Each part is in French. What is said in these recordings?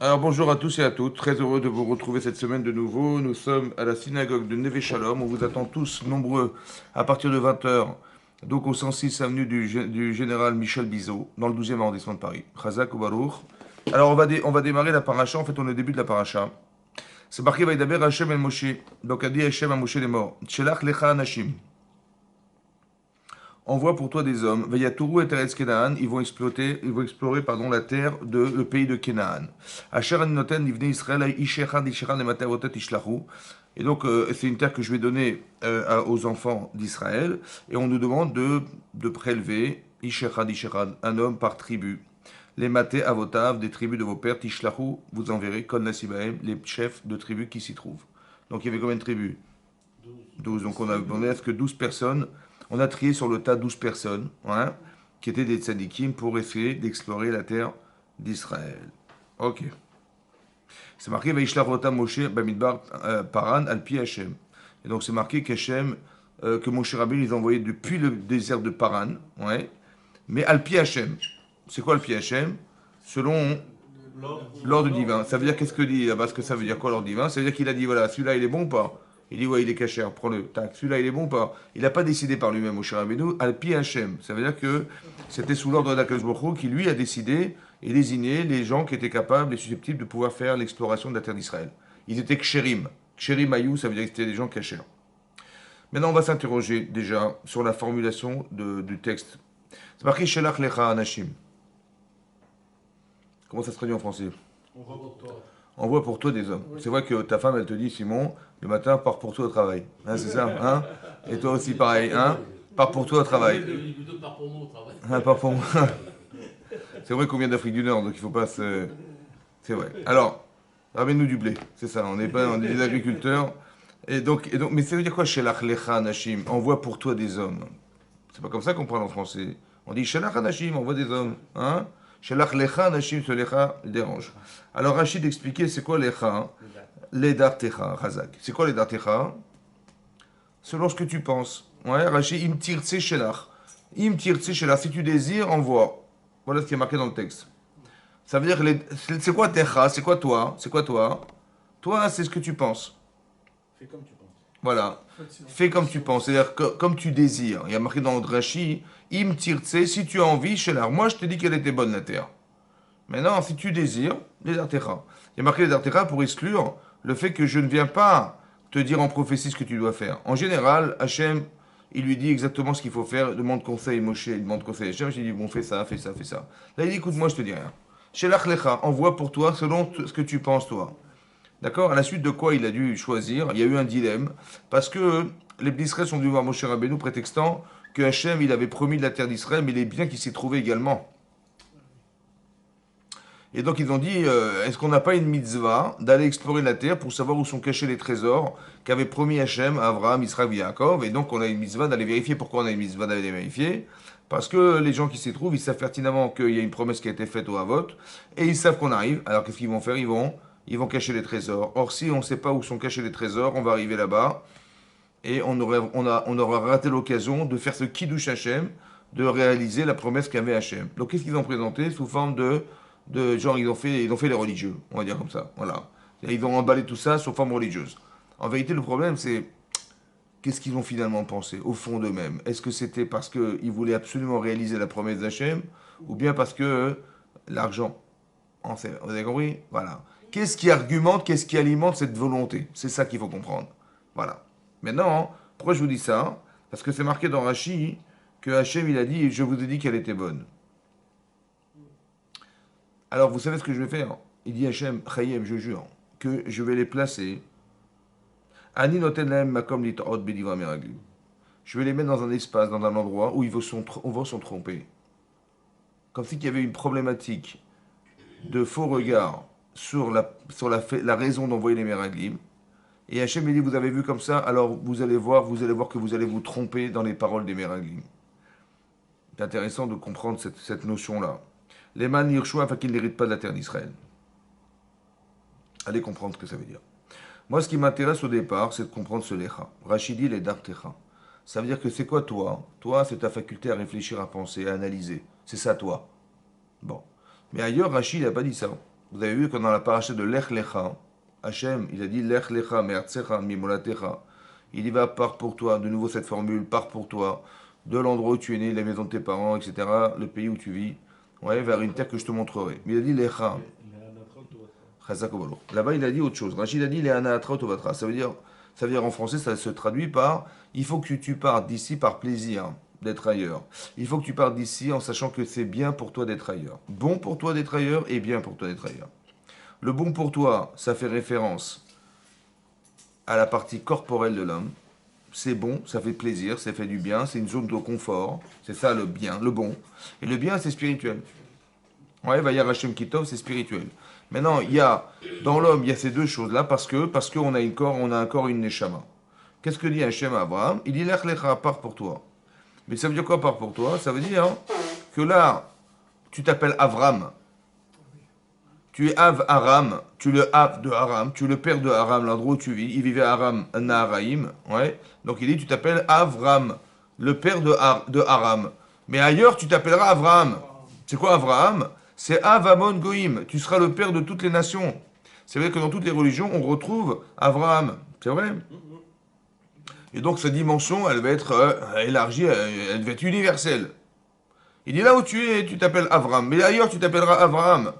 Alors bonjour à tous et à toutes, très heureux de vous retrouver cette semaine de nouveau. Nous sommes à la synagogue de Neve Shalom, on vous attend tous nombreux à partir de 20 heures, donc au 106 avenue du Général Michel Bizot, dans le 12e arrondissement de Paris. Chazak ou Baruch. Alors on va démarrer la paracha, en fait on est au début de la paracha. C'est marqué Vaïdaber Hashem el Moshe, donc a dit Hashem à Moshe les morts. Shelach lecha anashim. Envoie pour toi des hommes. Vayatouru et Teretz Kenaan, ils vont explorer pardon, la terre de le pays de Kenaan. Asher Aninoten livne Israël Ishechan Ishechan le Matavotet Ishlahu. Et donc c'est une terre que je vais donner aux enfants d'Israël. Et on nous demande de prélever Ishechan Ishechan, un homme par tribu. Les maté avotav des tribus de vos pères, Tishlahu, vous enverrez, Kol Nasibahem, les chefs de tribus qui s'y trouvent. Donc il y avait combien de tribus? 12. Donc on a demandé à ce que 12 personnes, on a trié sur le tas 12 personnes, hein, qui étaient des tzadikim pour essayer d'explorer la terre d'Israël. Ok. C'est marqué Vaishlachota Moshe Bamidbar Paran Alpi Hashem. Et donc c'est marqué qu'Hachem, que Moshe Rabbeinu les a envoyés depuis le désert de Paran, ouais, mais Alpi Hashem. C'est quoi Alpi Hashem? Selon l'ordre divin. Ça veut dire qu'est-ce que dit là-bas? Ce que ça veut dire quoi l'ordre divin? Ça veut dire qu'il a dit voilà, celui-là il est bon ou pas? Il dit ouais, il est caché, prends-le. Tac, celui-là il est bon ou pas? Il n'a pas décidé par lui-même au cher Rabbeinu, Alpi Hashem. Ça veut dire que c'était sous l'ordre d'Akadosh Baruch Hu qui lui a décidé et désigné les gens qui étaient capables et susceptibles de pouvoir faire l'exploration de la terre d'Israël. Ils étaient kshérim. Kshérim ayou, ça veut dire que c'était des gens cachés. Maintenant, on va s'interroger déjà sur la formulation du texte. C'est marqué Shelach lecha anashim. Comment ça se traduit en français? Envoie pour toi des hommes. Oui. C'est vrai que ta femme, elle te dit, Simon, le matin, pars pour toi au travail. Hein, c'est ça, hein? Et toi aussi, pareil, hein? Pars pour toi au travail. Part pour moi au travail. Hein, pars pour moi. C'est vrai qu'on vient d'Afrique du Nord, donc il faut pas se... C'est vrai. Alors, ramène-nous du blé. C'est ça, on est des agriculteurs. Et donc, mais ça veut dire quoi, Shelach lecha nashim? Envoie pour toi des hommes. C'est pas comme ça qu'on parle en français. On dit Shelach anashim, envoie des hommes. Hein? Shelach lecha nashim, ce lecha dérange. Alors Rachid expliquait c'est quoi lecha? Ledartecha, Razak. C'est quoi ledartecha? Selon ce que tu penses. Ouais, Rachid, im tirtse shelach. Im tirtse shelach. Si tu désires, envoie. Voilà ce qui est marqué dans le texte. Ça veut dire, c'est quoi techa? C'est quoi toi? C'est quoi toi? Toi, c'est ce que tu penses. Fais comme tu penses. Voilà. Fais comme tu penses. C'est-à-dire comme tu désires. Il y a marqué dans le Rashi, im tirtse, si tu as envie, shelach. Moi, je te dis qu'elle était bonne, la terre. Maintenant, si tu désires, les artéras. Il y a marqué les artéras pour exclure le fait que je ne viens pas te dire en prophétie ce que tu dois faire. En général, Hachem, il lui dit exactement ce qu'il faut faire, demande conseil, Moshe, il demande conseil à Hachem, il dit, bon, fais ça, fais ça, fais ça. Là, il dit, écoute, moi, je te dis rien. Shelach lecha, envoie pour toi selon ce que tu penses, toi. D'accord? À la suite de quoi il a dû choisir, il y a eu un dilemme, parce que les Israël sont venus voir Moshe Rabbeinu prétextant que Hachem, il avait promis de la terre d'Israël, mais les biens qui s'y trouvaient également. Et donc ils ont dit, est-ce qu'on n'a pas une mitzvah d'aller explorer la terre pour savoir où sont cachés les trésors qu'avait promis Hachem à Abraham, Israël et Yaakov? Et donc on a une mitzvah d'aller vérifier. Pourquoi on a une mitzvah d'aller vérifier? Parce que les gens qui s'y trouvent, ils savent pertinemment qu'il y a une promesse qui a été faite au Havot, et ils savent qu'on arrive. Alors qu'est-ce qu'ils vont faire? Ils vont cacher les trésors. Or si on ne sait pas où sont cachés les trésors, on va arriver là-bas, et on aura raté l'occasion de faire ce kiddush Hachem, de réaliser la promesse qu'avait Hachem. Donc qu'est-ce qu'ils ont présenté sous forme de genre ils ont fait les religieux, on va dire comme ça. Voilà. Ils ont emballé tout ça sous forme religieuse. En vérité, le problème, c'est qu'est-ce qu'ils ont finalement pensé au fond d'eux-mêmes? Est-ce que c'était parce qu'ils voulaient absolument réaliser la promesse d'Hachem ou bien parce que l'argent? Vous avez compris? Voilà. Qu'est-ce qui argumente, qu'est-ce qui alimente cette volonté? C'est ça qu'il faut comprendre. Voilà. Maintenant, pourquoi je vous dis ça? Parce que c'est marqué dans Rashi que Hachem, il a dit, je vous ai dit qu'elle était bonne. Alors, vous savez ce que je vais faire? Il dit Hachem, Chayem, je jure, que je vais les placer. Ani noten lahem makom lit'od bedivra meraglim. Je vais les mettre dans un espace, dans un endroit où on va s'en tromper. Comme si il y avait une problématique de faux regard sur la raison d'envoyer les meraglim. Et Hachem lui dit, vous avez vu comme ça, alors vous allez voir que vous allez vous tromper dans les paroles des meraglim. C'est intéressant de comprendre cette notion-là. Les man Yirshua, afin qu'ils n'héritent pas de la terre d'Israël. Allez comprendre ce que ça veut dire. Moi, ce qui m'intéresse au départ, c'est de comprendre ce lecha. Rachidi, les dartecha. Ça veut dire que c'est quoi toi? Toi, c'est ta faculté à réfléchir, à penser, à analyser. C'est ça toi. Bon. Mais ailleurs, Rachid n'a pas dit ça. Vous avez vu que dans la paracha de Lech Lecha, Hachem, il a dit Lech Lecha, Me'artsecha, Mimolatecha. Il y va, pars pour toi. De nouveau cette formule, pars pour toi. De l'endroit où tu es né, la maison de tes parents, etc., le pays où tu vis, ouais, vers une terre que je te montrerai. Mais il a dit Lecha. Là-bas, il a dit autre chose. Rachid a dit les anaatra tovatra. Ça veut dire en français, ça se traduit par il faut que tu partes d'ici par plaisir d'être ailleurs. Il faut que tu partes d'ici en sachant que c'est bien pour toi d'être ailleurs. Bon pour toi d'être ailleurs et bien pour toi d'être ailleurs. Le bon pour toi, ça fait référence à la partie corporelle de l'homme. C'est bon, ça fait plaisir, ça fait du bien, c'est une zone de confort. C'est ça le bien, le bon. Et le bien, c'est spirituel. Ouais, Vayar Hashem Kitov, c'est spirituel. Maintenant, dans l'homme, il y a ces deux choses-là parce qu'on a un corps et une neshama. Qu'est-ce que dit Hashem à Abraham? Il dit Lech Lecha, part pour toi. Mais ça veut dire quoi, part pour toi? Ça veut dire que là, tu t'appelles Avram. Tu es Av Aram, tu es le Av de Aram, tu es le père de Aram, l'endroit où tu vis. Il vivait à Aram, Naharaim. Ouais. Donc il dit, tu t'appelles Avram, le père de Aram. Mais ailleurs, tu t'appelleras Avraham. C'est quoi Avraham? C'est Avamon Goïm. Tu seras le père de toutes les nations. C'est vrai que dans toutes les religions, on retrouve Avraham. C'est vrai. Et donc, sa dimension, elle va être élargie, elle va être universelle. Il dit là où tu es, tu t'appelles Avram. Mais ailleurs, tu t'appelleras Avraham.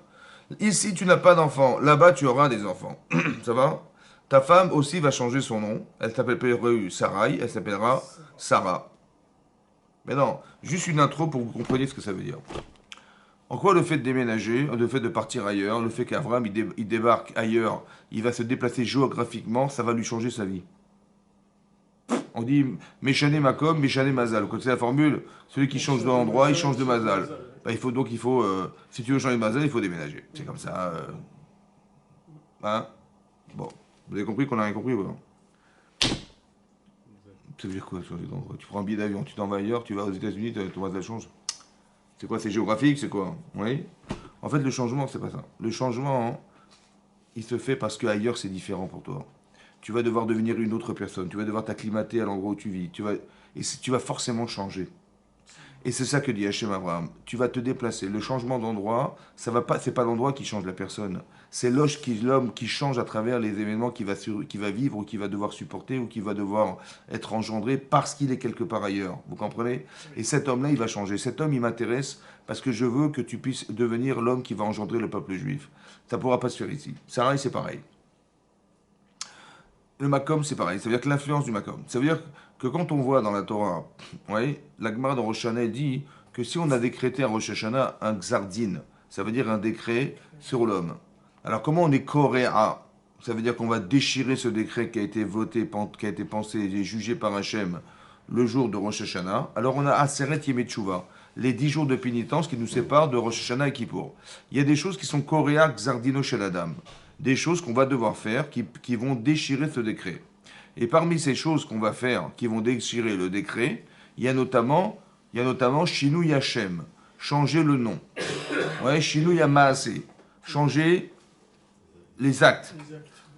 Ici, tu n'as pas d'enfants. Là-bas, tu auras des enfants. Ça va? Ta femme aussi va changer son nom. Elle s'appellera Sarai. Elle s'appellera Sarah. Mais non, juste une intro pour que vous compreniez ce que ça veut dire. En quoi le fait de déménager, le fait de partir ailleurs, le fait qu'Avram il débarque ailleurs, il va se déplacer géographiquement, ça va lui changer sa vie. On dit Méchané Makom, Méchané Mazal. Vous connaissez la formule? Celui qui change d'endroit, il change de Mazal. Bah, si tu veux changer de Mazal, il faut déménager. C'est comme ça. Hein? Bon. Vous avez compris qu'on a rien compris ou non? Ça veut dire quoi changer d'endroit? Tu prends un billet d'avion, tu t'en vas ailleurs, tu vas aux États-Unis, ton Mazal change. C'est quoi? C'est géographique? C'est quoi? Oui? En fait, le changement, c'est pas ça. Le changement, il se fait parce qu'ailleurs, c'est différent pour toi. Tu vas devoir devenir une autre personne. Tu vas devoir t'acclimater à l'endroit où tu vis. Tu vas forcément changer. Et c'est ça que dit Hachem Abraham. Tu vas te déplacer. Le changement d'endroit, c'est pas l'endroit qui change la personne. C'est l'homme qui change à travers les événements qu'il va vivre ou qu'il va devoir supporter ou qu'il va devoir être engendré parce qu'il est quelque part ailleurs. Vous comprenez? Et cet homme-là, il va changer. Cet homme, il m'intéresse parce que je veux que tu puisses devenir l'homme qui va engendrer le peuple juif. Ça ne pourra pas se faire ici. Sarah, c'est pareil. Le Makom, c'est pareil. Ça veut dire que l'influence du Makom. Ça veut dire que quand on voit dans la Torah, la Gemara dans Rosh Hashanah dit que si on a décrété à Rosh Hashanah un Xardin, ça veut dire un décret sur l'homme. Alors comment on est Koréa? Ça veut dire qu'on va déchirer ce décret qui a été voté, qui a été pensé et jugé par Hachem le jour de Rosh Hashanah. Alors on a Aseret Yemei Tshuva, les 10 jours de pénitence qui nous séparent de Rosh Hashanah et Kippour. Il y a des choses qui sont Koréa Xardino Shel Adam. Des choses qu'on va devoir faire qui vont déchirer ce décret. Et parmi ces choses qu'on va faire qui vont déchirer le décret, il y a notamment Shinui Hashem, changer le nom. Ouais, Shinui Maaseh, changer les actes.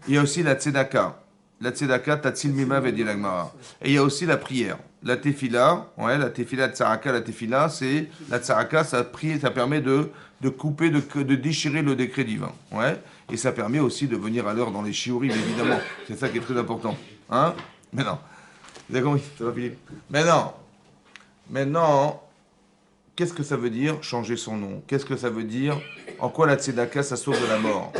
Il y a aussi la Tzedaka. La Tzedaka, Tatsil Mima Vedi Lagmara. Et il y a aussi la prière. La Tefila, la Tefila Tzaraka, la Tefila, c'est la Tzaraka, ça permet de couper, de déchirer le décret divin. Ouais. Et ça permet aussi de venir à l'heure dans les shiurim, évidemment. C'est ça qui est très important. Hein? Mais non. Vous avez compris? Ça va, Philippe? Maintenant, qu'est-ce que ça veut dire changer son nom? Qu'est-ce que ça veut dire? En quoi la tzedaka, ça sauve de la mort?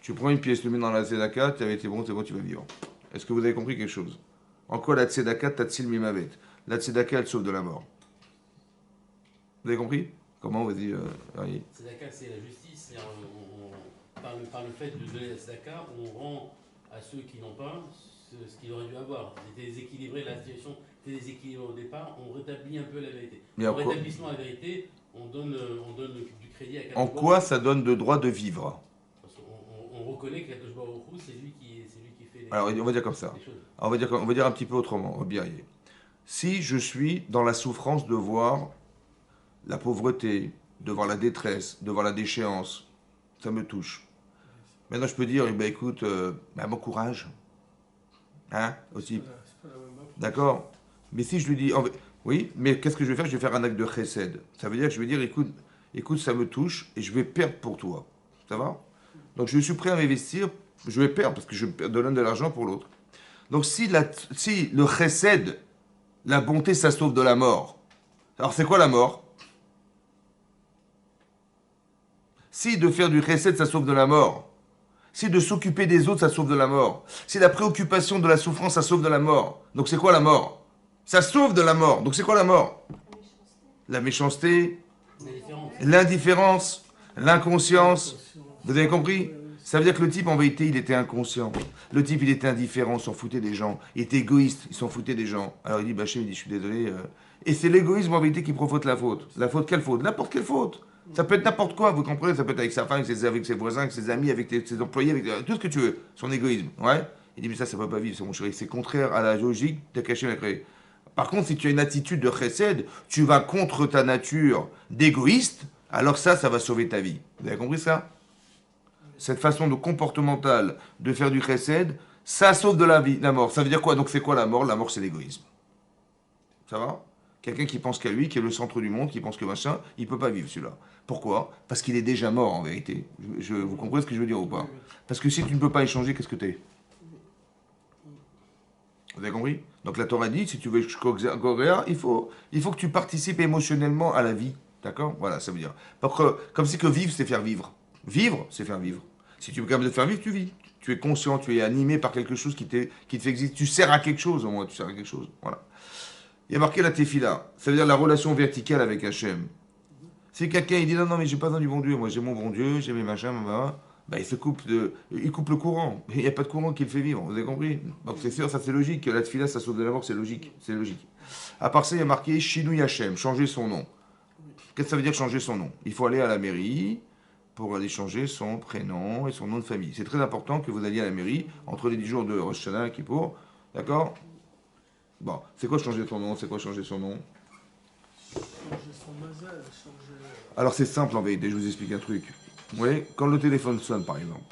Tu prends une pièce, tu le mets dans la tzedaka, tu avais été bon, c'est bon, tu vas vivre. Est-ce que vous avez compris quelque chose? En quoi la tzedaka, tatsil mimavet? La tzedaka, elle sauve de la mort. Vous avez compris? Comment? Vas-y, Tzedaka, c'est la justice. Par le fait de donner la tzedaka, on rend à ceux qui n'ont pas ce qu'ils auraient dû avoir. C'était déséquilibré, la situation était déséquilibrée au départ, on rétablit un peu la vérité. Au rétablissement de la vérité, on donne du crédit à Kadosh Baruch Hu. En quoi ça donne le droit de vivre? Parce qu'on reconnaît que Kadosh Baruch Hu, c'est lui qui fait les choses. Alors, on va dire comme ça. Alors, on va dire un petit peu autrement, bien. Si je suis dans la souffrance de voir la pauvreté, de voir la détresse, de voir la déchéance, ça me touche. Maintenant, je peux dire, écoute, bon courage. Hein, aussi. D'accord? Mais si je lui dis, oui, mais qu'est-ce que je vais faire? Je vais faire un acte de chesed. Ça veut dire que je vais dire, écoute, ça me touche et je vais perdre pour toi. Ça va? Donc je suis prêt à m'investir, je vais perdre parce que je donne de l'argent pour l'autre. Donc si le chesed, la bonté, ça sauve de la mort. Alors c'est quoi la mort? Si de faire du chesed, ça sauve de la mort. Si de s'occuper des autres, ça sauve de la mort. Si la préoccupation de la souffrance, ça sauve de la mort. Donc c'est quoi la mort? Ça sauve de la mort. Donc c'est quoi la mort? La méchanceté, l'indifférence, l'inconscience. Vous avez compris? Ça veut dire que le type, en vérité, il était inconscient. Le type, il était indifférent, il s'en foutait des gens. Il était égoïste, il s'en foutait des gens. Alors il dit, Bachem, il dit, je suis désolé. Et c'est l'égoïsme, en vérité, qui provoque la faute. La faute, quelle faute? N'importe quelle faute. Ça peut être n'importe quoi, vous comprenez? Ça peut être avec sa femme, avec ses voisins, avec ses amis, avec ses employés, avec tout ce que tu veux. Son égoïsme, ouais. Il dit, mais ça peut pas vivre, c'est mon chéri. C'est contraire à la logique de cacher la créé. Par contre, si tu as une attitude de chesed, tu vas contre ta nature d'égoïste, alors ça va sauver ta vie. Vous avez compris ça? Cette façon de comportementale de faire du chesed, ça sauve de la vie, la mort. Ça veut dire quoi? Donc c'est quoi la mort? La mort, c'est l'égoïsme. Ça va? Quelqu'un qui pense qu'à lui, qui est le centre du monde, qui pense que machin, il ne peut pas vivre celui-là. Pourquoi? Parce qu'il est déjà mort en vérité. Vous comprenez ce que je veux dire ou pas? Parce que si tu ne peux pas échanger, qu'est-ce que tu es? Vous avez compris? Donc la Torah dit, si tu veux Goréa, il faut que tu participes émotionnellement à la vie. D'accord? Voilà, ça veut dire. Comme si que vivre, c'est faire vivre. Vivre, c'est faire vivre. Si tu es capable de faire vivre, tu vis. Tu es conscient, tu es animé par quelque chose qui te fait exister. Tu sers à quelque chose, au moins, tu sers à quelque chose. Voilà. Il y a marqué la tefila. Ça veut dire la relation verticale avec Hachem. Si quelqu'un il dit non, mais j'ai pas besoin du bon Dieu, moi j'ai mon bon Dieu, j'ai mes machins, bah, il coupe le courant. Il n'y a pas de courant qui le fait vivre, vous avez compris? Donc c'est sûr, ça c'est logique, que la tefila ça sauve de la mort, c'est logique. C'est logique. À part ça, il y a marqué Shinui Hachem, changer son nom. Qu'est-ce que ça veut dire changer son nom? Il faut aller à la mairie pour aller changer son prénom et son nom de famille. C'est très important que vous alliez à la mairie entre les 10 jours de Rosh Hashanah et Kippour. D'accord? Bon, c'est quoi changer son nom? C'est quoi changer son nom? Alors c'est simple en vérité, je vous explique un truc. Vous voyez, quand le téléphone sonne par exemple,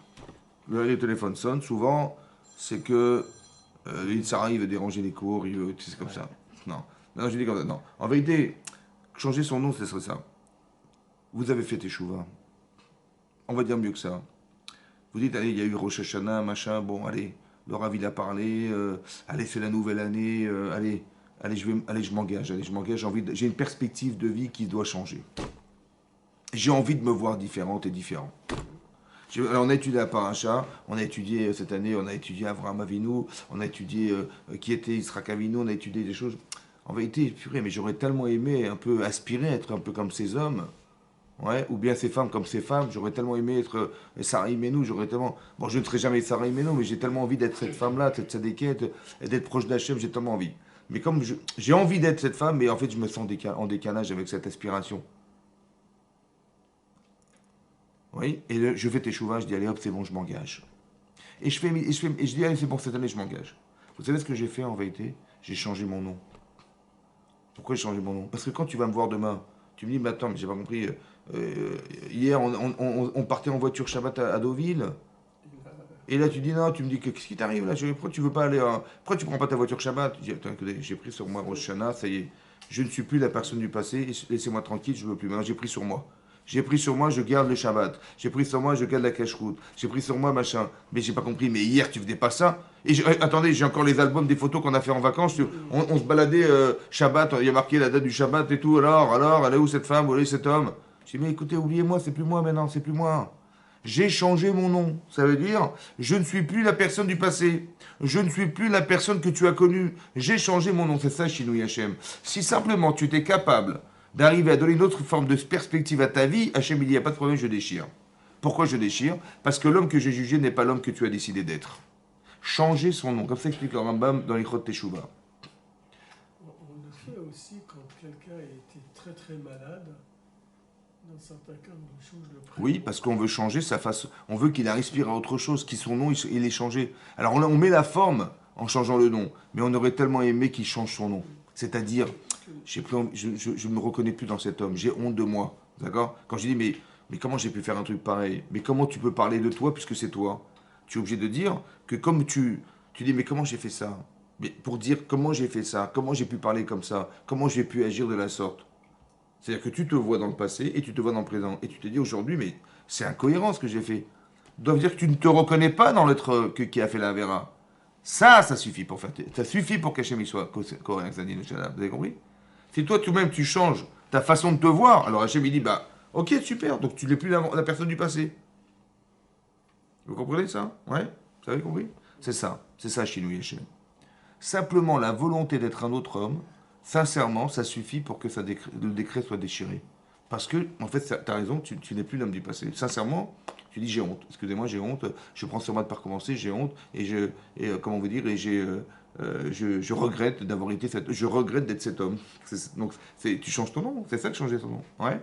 le téléphone sonne, souvent c'est que Sarah il veut déranger les cours, c'est comme ça. Non, non, je dis comme ça. Non, en vérité, changer son nom, ce serait ça. Vous avez fait Teshuvah. On va dire mieux que ça. Vous dites, allez, il y a eu Rosh Hashanah, machin, bon, allez, le Rav il a parlé, allez, c'est la nouvelle année, allez, je m'engage, j'ai une perspective de vie qui doit changer. J'ai envie de me voir différente et différent. Alors, on a étudié la paracha, on a étudié cette année, on a étudié Avraham Avinu, on a étudié qui était Yitzhak Avinu, on a étudié des choses. En vérité, purée, mais j'aurais tellement aimé un peu aspirer à être un peu comme ces hommes. Ouais, ou bien ces femmes comme ces femmes, j'aurais tellement aimé être Sarah Imenu, j'aurais tellement... Bon, je ne serai jamais Sarah Imenu, mais j'ai tellement envie d'être cette femme-là, cette tzadékette, et d'être proche d'Hachem, j'ai tellement envie. Mais comme j'ai envie d'être cette femme, mais en fait je me sens en décalage avec cette aspiration. Oui, et je fais Teshuvah, je dis allez hop, c'est bon, je m'engage. Et je dis allez, c'est bon, cette année je m'engage. Vous savez ce que j'ai fait en vérité? J'ai changé mon nom. Pourquoi j'ai changé mon nom? Parce que quand tu vas me voir demain, tu me dis, mais attends, mais j'ai pas compris... hier, on partait en voiture Shabbat à Deauville. Et là, tu dis non, tu me dis, qu'est-ce qui t'arrive là? Pourquoi tu veux pas aller pourquoi tu prends pas ta voiture Shabbat? Je dis, attends, écoutez, j'ai pris sur moi Rosh Hashanah, ça y est. Je ne suis plus la personne du passé, laissez-moi tranquille, je veux plus. Maintenant, j'ai pris sur moi. J'ai pris sur moi, je garde le Shabbat. J'ai pris sur moi, je garde la cache-route. J'ai pris sur moi, machin. Mais j'ai pas compris, mais hier, tu faisais pas ça? Et attendez, j'ai encore les albums des photos qu'on a fait en vacances. On se baladait Shabbat, il y a marqué la date du Shabbat et tout. Alors, elle est où cette femme? Où est cet homme? J'ai dit, mais écoutez, oubliez-moi, c'est plus moi maintenant, c'est plus moi. J'ai changé mon nom. Ça veut dire, je ne suis plus la personne du passé. Je ne suis plus la personne que tu as connue. J'ai changé mon nom. C'est ça, Shinui Hashem. Si simplement tu étais capable d'arriver à donner une autre forme de perspective à ta vie, Hashem, il n'y a pas de problème, je déchire. Pourquoi je déchire? Parce que l'homme que j'ai jugé n'est pas l'homme que tu as décidé d'être. Changer son nom. Comme ça explique le Rambam dans les Chot Teshuvah. On le fait aussi quand quelqu'un a été très très malade. Dans certains cas, on change le prénom. Oui, parce qu'on veut changer sa façon. On veut qu'il respire à autre chose, que son nom il est changé. Alors on met la forme en changeant le nom, mais on aurait tellement aimé qu'il change son nom. C'est-à-dire, je ne me reconnais plus dans cet homme, j'ai honte de moi. D'accord? Quand je dis, mais comment j'ai pu faire un truc pareil? Mais comment tu peux parler de toi puisque c'est toi? Tu es obligé de dire que comme tu dis, mais comment j'ai fait ça? Mais pour dire comment j'ai fait ça, comment j'ai pu parler comme ça, comment j'ai pu agir de la sorte. C'est-à-dire que tu te vois dans le passé et tu te vois dans le présent. Et tu te dis aujourd'hui, mais C'est incohérent ce que j'ai fait. Doit dire que tu ne te reconnais pas dans l'être qui a fait la Vera. Ça suffit pour faire. Ça suffit pour qu'Hachem il soit coréen, vous avez compris? Si toi, toi-même, tu changes ta façon de te voir, alors Hachem il dit, bah, ok, super, donc tu n'es plus la personne du passé. Vous comprenez ça? Ouais? Vous avez compris? C'est ça, Shinui Hachem. Simplement, la volonté d'être un autre homme, sincèrement, ça suffit pour que le décret soit déchiré. Parce que, en fait, tu as raison, tu n'es plus l'homme du passé. Sincèrement, tu dis j'ai honte. Excusez-moi, j'ai honte. Je prends sur moi de ne pas recommencer, j'ai honte. Comment vous dire, je regrette d'avoir été je regrette d'être cet homme. Donc, tu changes ton nom. C'est ça de changer ton nom. Ouais.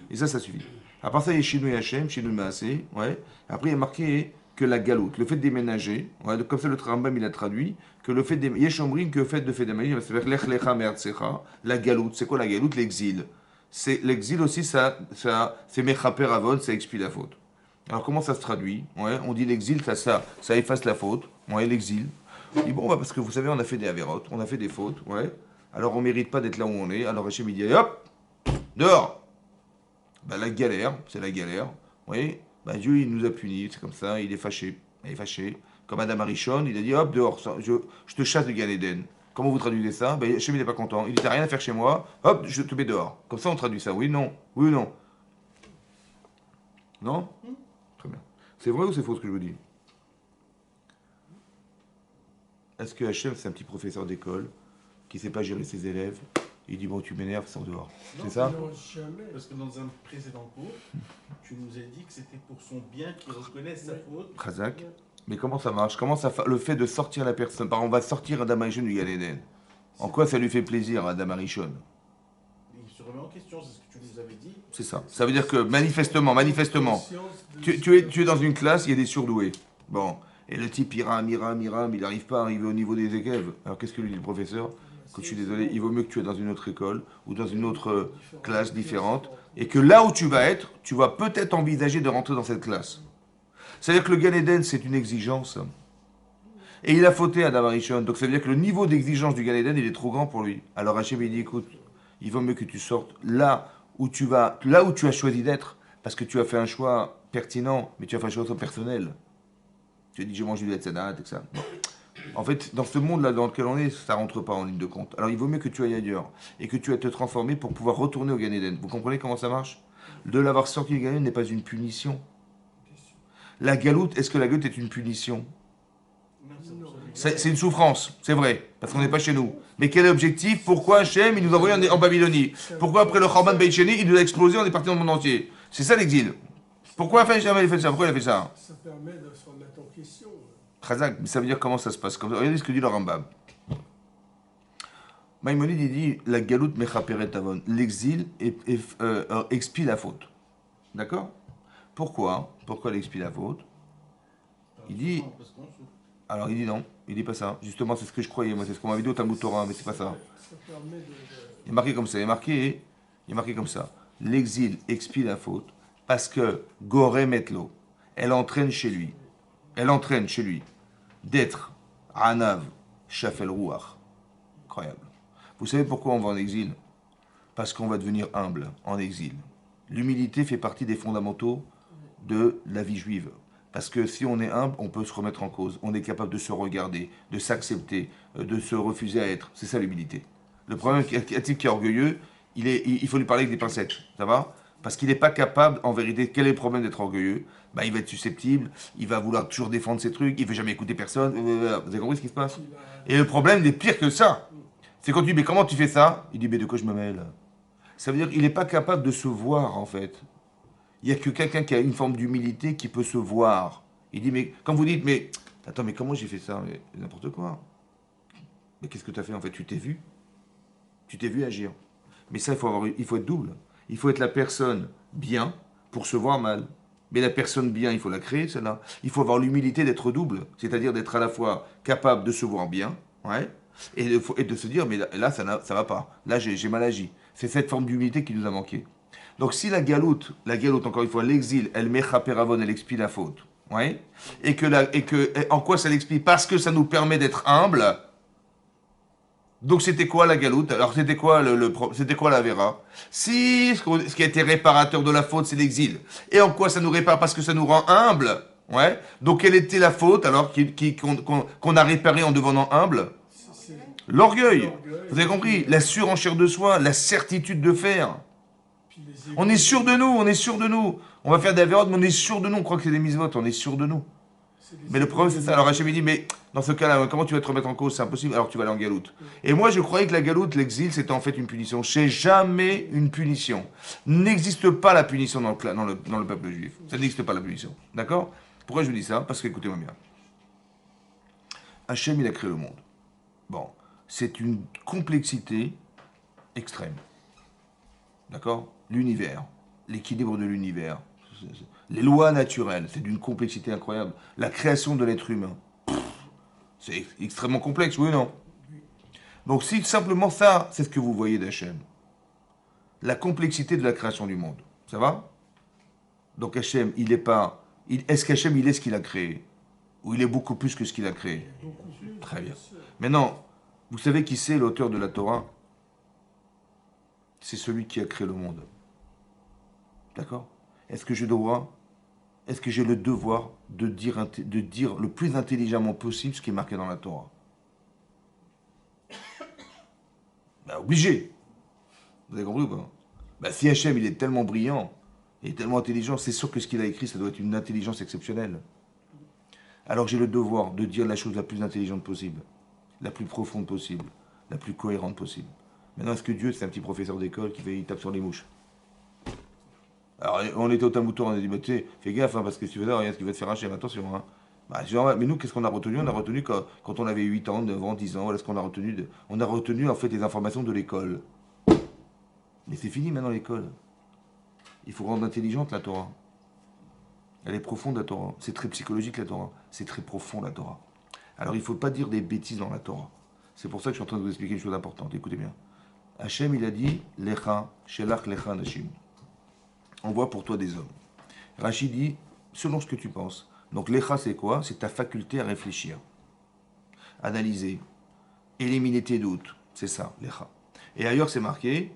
Et ça suffit. À part ça, il y a Shinui Hachem, Shinui Maaseh. Ouais. Après, il y a marqué que la galoute, le fait de déménager, ouais, comme ça le Rambam il a traduit, que le fait de Yeshomrim, que le fait de déménager, c'est-à-dire Lech Lecha Me'artzecha, la galoute. C'est quoi la galoute? L'exil. C'est l'exil aussi, c'est Mechaper Avon, ça expie la faute. Alors comment ça se traduit? Ouais, on dit l'exil, ça efface la faute. Ouais, l'exil. On dit bon, bah, parce que vous savez, on a fait des avérotes, on a fait des fautes. Ouais. Alors on mérite pas d'être là où on est. Alors Hachem il dit hop, dehors. Bah, la galère, c'est la galère. Oui, bah, Dieu il nous a punis, c'est comme ça, il est fâché. Il est fâché. Comme Adam Arishon, il a dit hop, dehors, je te chasse de Gan Eden. Comment vous traduisez ça? Ben, Hachem il n'est pas content. Il dit t'as rien à faire chez moi, hop, je te mets dehors. Comme ça on traduit ça, oui, non, oui ou non? Non? Très bien. C'est vrai ou c'est faux ce que je vous dis? Est-ce que Hachem c'est un petit professeur d'école qui ne sait pas gérer ses élèves? Il dit bon tu m'énerves, sors dehors. C'est ça? Non, jamais. Parce que dans un précédent cours, tu nous as dit que c'était pour son bien qu'il reconnaisse sa faute. Khazak. Mais comment ça marche? Le fait de sortir la personne, par exemple, on va sortir Adam Arishon du Gan Eden. En quoi ça lui fait plaisir à Adam Arishon? Il se remet en question, c'est ce que tu nous avais dit. C'est ça. Ça veut dire que manifestement, tu es dans une classe, il y a des surdoués. Bon. Et le type, il rame, il n'arrive pas à arriver au niveau des élèves. Alors qu'est-ce que lui dit le professeur? Que je suis désolé, il vaut mieux que tu es dans une autre école ou dans une autre classe différente. Et que là où tu vas être, tu vas peut-être envisager de rentrer dans cette classe. C'est-à-dire que le Gan Eden, c'est une exigence. Et il a fauté à Adam Arishon. Donc ça veut dire que le niveau d'exigence du Gan Eden, il est trop grand pour lui. Alors Hachem, il dit, écoute, il vaut mieux que tu sortes là où tu as choisi d'être. Parce que tu as fait un choix pertinent, mais tu as fait un choix personnel. Tu as dit, j'ai mangé du tzedakah, et ça. Bon. En fait, dans ce monde-là dans lequel on est, ça rentre pas en ligne de compte. Alors il vaut mieux que tu ailles ailleurs. Et que tu ailles te transformer pour pouvoir retourner au Gan Eden. Vous comprenez comment ça marche? De l'avoir sorti du Gan Eden n'est pas une punition. La galoute, est-ce que la galoute est une punition? C'est une souffrance, c'est vrai, parce qu'on n'est pas chez nous. Mais quel est l'objectif? Pourquoi Hachem, il nous a envoyé en Babylonie? Pourquoi après le Chorban Beit Sheni, il nous a explosé, on est parti dans le monde entier? C'est ça l'exil. Pourquoi Hachem a fait ça? Pourquoi il a fait ça? Ça permet de se remettre en question. Khazak, mais ça veut dire comment ça se passe? Regardez ce que dit le Rambam. Maïmonide, il dit la galoute mechaperet avon. L'exil expie la faute. D'accord? Pourquoi il expie la faute? Il dit. Alors il dit non, il dit pas ça. Justement, c'est ce que je croyais, moi, c'est ce qu'on m'avait dit au Talmud Torah, mais c'est pas ça. Il est marqué comme ça, il est marqué comme ça. L'exil expie la faute parce que Goré Metlo, elle entraîne chez lui d'être Anav Shafel Ruach. Incroyable. Vous savez pourquoi on va en exil? Parce qu'on va devenir humble en exil. L'humilité fait partie des fondamentaux de la vie juive. Parce que si on est humble, on peut se remettre en cause. On est capable de se regarder, de s'accepter, de se refuser à être. C'est ça l'humilité. Le problème, un type qui est orgueilleux, il faut lui parler avec des pincettes. Ça va? Parce qu'il n'est pas capable, en vérité, quel est le problème d'être orgueilleux? Bah, il va être susceptible, il va vouloir toujours défendre ses trucs, il ne veut jamais écouter personne. Vous avez compris ce qui se passe? Et le problème, il est pire que ça. C'est quand tu dis, mais comment tu fais ça? Il dit, mais de quoi je me mêle? Ça veut dire qu'il n'est pas capable de se voir, en fait. Il n'y a que quelqu'un qui a une forme d'humilité qui peut se voir. Il dit, mais quand vous dites, mais attends, mais comment j'ai fait ça? Mais n'importe quoi. Mais qu'est-ce que tu as fait en fait? Tu t'es vu? Tu t'es vu agir. Mais ça, il faut être double. Il faut être la personne bien pour se voir mal. Mais la personne bien, il faut la créer, celle-là. Il faut avoir l'humilité d'être double. C'est-à-dire d'être à la fois capable de se voir bien, ouais, et de se dire, mais là ça ne va pas. Là, j'ai mal agi. C'est cette forme d'humilité qui nous a manqué. Donc si la galoute, encore une fois, l'exil, elle mechaperavon, elle expie la faute. Ouais, en quoi ça l'explie? Parce que ça nous permet d'être humble. Donc c'était quoi la galoute? Alors c'était quoi c'était quoi la vera? Si ce qui a été réparateur de la faute, c'est l'exil. Et en quoi ça nous répare? Parce que ça nous rend humble. Ouais. Donc quelle était la faute alors qu'on a réparé en devenant humble? C'est L'orgueil. l'orgueil, Vous avez compris? puis, La surenchère de soi, la certitude de faire. puis les On est égos. sûr de nous, on est sûr de nous. On va faire des avérotes, mais on est sûr de nous. On croit que c'est des mises-votes, on est sûr de nous. C'est les Mais le égos problème, c'est des ça. Alors égos. Hachem, il dit, mais dans ce cas-là, comment tu vas te remettre en cause? C'est impossible, alors tu vas aller en galoute. Et moi, je croyais que la galoute, l'exil, c'était en fait une punition. C'est jamais une punition. N'existe pas la punition dans le peuple juif. Ça n'existe pas la punition. D'accord? Pourquoi je vous dis ça? Parce que, écoutez-moi bien. Hachem, il a créé le monde. Bon, c'est une complexité extrême. D'accord? L'univers, l'équilibre de l'univers, les lois naturelles, c'est d'une complexité incroyable. La création de l'être humain, c'est extrêmement complexe, oui ou non? Donc si simplement ça, c'est ce que vous voyez d'Hachem, la complexité de la création du monde, ça va? Donc Hachem, il est pas... est-ce qu'Hachem, il est ce qu'il a créé? Ou il est beaucoup plus que ce qu'il a créé? Beaucoup plus, Très bien. sûr. Maintenant, vous savez qui c'est l'auteur de la Torah? C'est celui qui a créé le monde. D'accord? Est-ce que j'ai le devoir de dire le plus intelligemment possible ce qui est marqué dans la Torah? Ben, obligé. Vous avez compris ou pas? Ben, si Hachem, il est tellement brillant, il est tellement intelligent, c'est sûr que ce qu'il a écrit, ça doit être une intelligence exceptionnelle. Alors j'ai le devoir de dire la chose la plus intelligente possible, la plus profonde possible, la plus cohérente possible. Maintenant, est-ce que Dieu, c'est un petit professeur d'école il tape sur les mouches? Alors, on était au Tamoutour, on a dit, bah, tu sais, fais gaffe, hein, parce que si tu veux, regarde ce qu'il va te faire Hachem, attention. Hein. Bah, genre, mais nous, qu'est-ce qu'on a retenu? On a retenu quand on avait 8 ans, 9 ans, 10 ans, voilà ce qu'on a retenu. On a retenu, en fait, les informations de l'école. Mais c'est fini maintenant, l'école. Il faut rendre intelligente la Torah. Elle est profonde, la Torah. C'est très psychologique, la Torah. C'est très profond, la Torah. Alors, il ne faut pas dire des bêtises dans la Torah. C'est pour ça que je suis en train de vous expliquer une chose importante. Écoutez bien. Hachem, il a dit, Lecha, Shelach Lecha Nashim. Envoie pour toi des hommes. Rachid dit, selon ce que tu penses. Donc l'écha, c'est quoi? C'est ta faculté à réfléchir, analyser, éliminer tes doutes. C'est ça, l'écha. Et ailleurs, c'est marqué,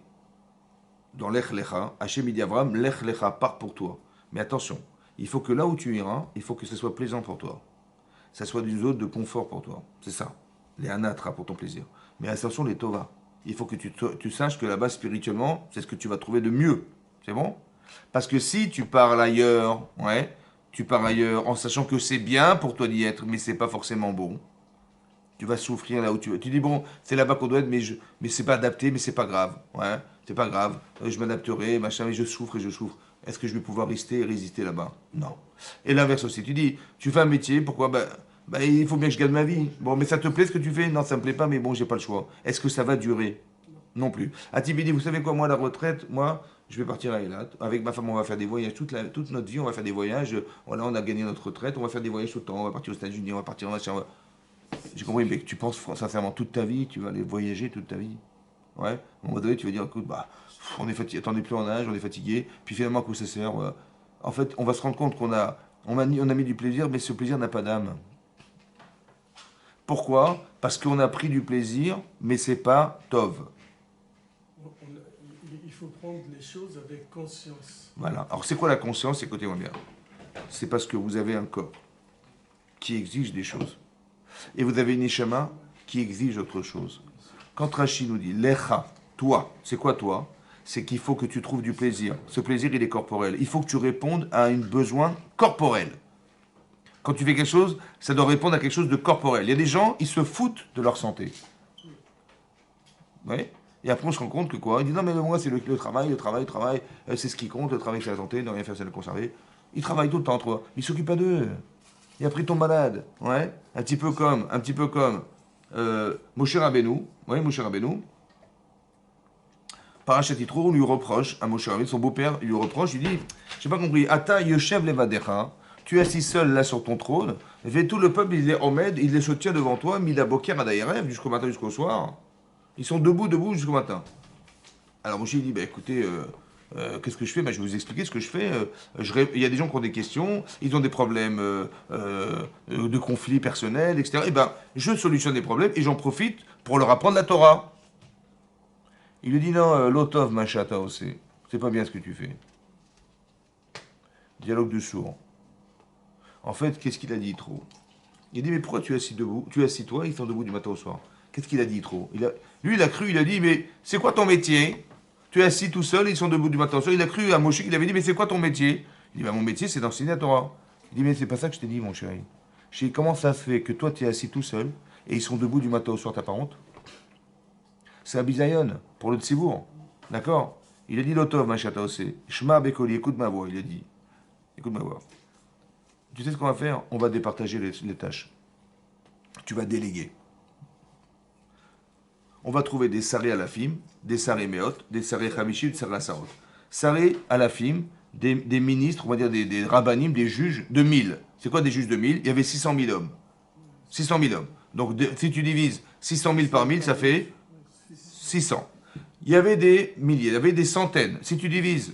dans l'ech l'écha, Hachem dit Avram, l'ech l'écha, pars pour toi. Mais attention, il faut que là où tu iras, il faut que ce soit plaisant pour toi. Ça soit d'une zone de confort pour toi. C'est ça. Les anatra pour ton plaisir. Mais attention, les tova. Il faut que tu saches que là-bas, spirituellement, c'est ce que tu vas trouver de mieux. C'est bon? Parce que si tu pars ailleurs, ouais, tu pars ailleurs en sachant que c'est bien pour toi d'y être, mais c'est pas forcément bon. Tu vas souffrir là où tu veux. Tu dis bon, c'est là-bas qu'on doit être, mais c'est pas adapté, mais c'est pas grave, ouais, c'est pas grave. Je m'adapterai, machin, mais je souffre et je souffre. Est-ce que je vais pouvoir rester et résister là-bas? Non. Et l'inverse aussi. Tu dis, tu fais un métier, pourquoi? Il faut bien que je gagne ma vie. Bon, mais ça te plaît ce que tu fais? Non, ça me plaît pas, mais bon, j'ai pas le choix. Est-ce que ça va durer? Non plus. Atibi dit, vous savez quoi, moi, la retraite, moi, je vais partir à Eilat. Avec ma femme, on va faire des voyages. Toute notre vie, on va faire des voyages. Voilà, on a gagné notre retraite. On va faire des voyages tout le temps. On va partir aux États-Unis, on va partir en machin. J'ai compris, mais tu penses sincèrement toute ta vie, tu vas aller voyager toute ta vie. Ouais. À un moment donné, tu vas dire, écoute, on est fatigué, t'en es plus en âge, on est fatigué. Puis finalement, à quoi ça sert? En fait, on va se rendre compte qu'on on a mis du plaisir, mais ce plaisir n'a pas d'âme. Pourquoi? Parce qu'on a pris du plaisir, mais c'est pas Tov. Il faut prendre les choses avec conscience. Voilà. Alors c'est quoi la conscience? Écoutez-moi bien. C'est parce que vous avez un corps qui exige des choses. Et vous avez une neshama qui exige autre chose. Quand Rashi nous dit Lecha, toi, c'est quoi toi? C'est qu'il faut que tu trouves du plaisir. Ce plaisir, il est corporel. Il faut que tu répondes à un besoin corporel. Quand tu fais quelque chose, ça doit répondre à quelque chose de corporel. Il y a des gens, ils se foutent de leur santé. Oui. Et après, on se rend compte que quoi? Ils disent non, mais moi, c'est le travail, c'est ce qui compte, le travail, c'est la santé, ne rien faire, c'est le conserver. Ils travaillent tout le temps, toi. Ils s'occupent pas d'eux. Et après, ils tombent malades. Ouais. Un petit peu comme Moshe Rabbeinu. Oui, Moshe Rabbeinu. Parashat Yitro, on lui reproche, à Moshe Rabbeinu, son beau-père, il lui reproche, il dit, j'ai pas compris, Ata Yoshev Levadecha, tu es assis seul là sur ton trône, et tout le peuple, il est Omed, il se tient devant toi, Mida Boker Adaïrev, jusqu'au matin, jusqu'au soir. Ils sont debout jusqu'au matin. Alors Moshe il dit, écoutez, Qu'est-ce que je fais? Ben, je vais vous expliquer ce que je fais. Il y a des gens qui ont des questions, ils ont des problèmes de conflits personnels, etc. Et ben, je solutionne des problèmes et j'en profite pour leur apprendre la Torah. Il lui dit non, l'otov machata aussi. C'est pas bien ce que tu fais. Dialogue de sourds. En fait, qu'est-ce qu'il a dit trop? Il a dit mais pourquoi tu es assis debout? Tu es assis toi, ils sont debout du matin au soir. Qu'est-ce qu'il a dit trop? Lui, il a cru, il a dit mais c'est quoi ton métier? Tu es assis tout seul, ils sont debout du matin au soir. Il a cru à Moshe, il avait dit mais c'est quoi ton métier? Il dit bah, mon métier c'est d'enseigner la Torah. Il dit mais c'est pas ça que je t'ai dit mon chéri. Je dis comment ça se fait que toi tu es assis tout seul et ils sont debout du matin au soir, t'as pas honte? C'est un bisayon pour le tsibour. D'accord? Il a dit l'otov machata aussi. Shema bekoli, écoute ma voix, il a dit. Écoute ma voix. Tu sais ce qu'on va faire? On va départager les tâches. Tu vas déléguer. On va trouver des sarés à la fim, des sarés méot, des sarés chamishi, des sarés à sarot. Sarés à la fim, des ministres, on va dire des rabbanim, des juges de 1000. C'est quoi des juges de 1000? Il y avait 600 000 hommes. 600 000 hommes. Donc si tu divises 600 000 par 1000, ça fait 600. Il y avait des milliers, il y avait des centaines. Si tu divises,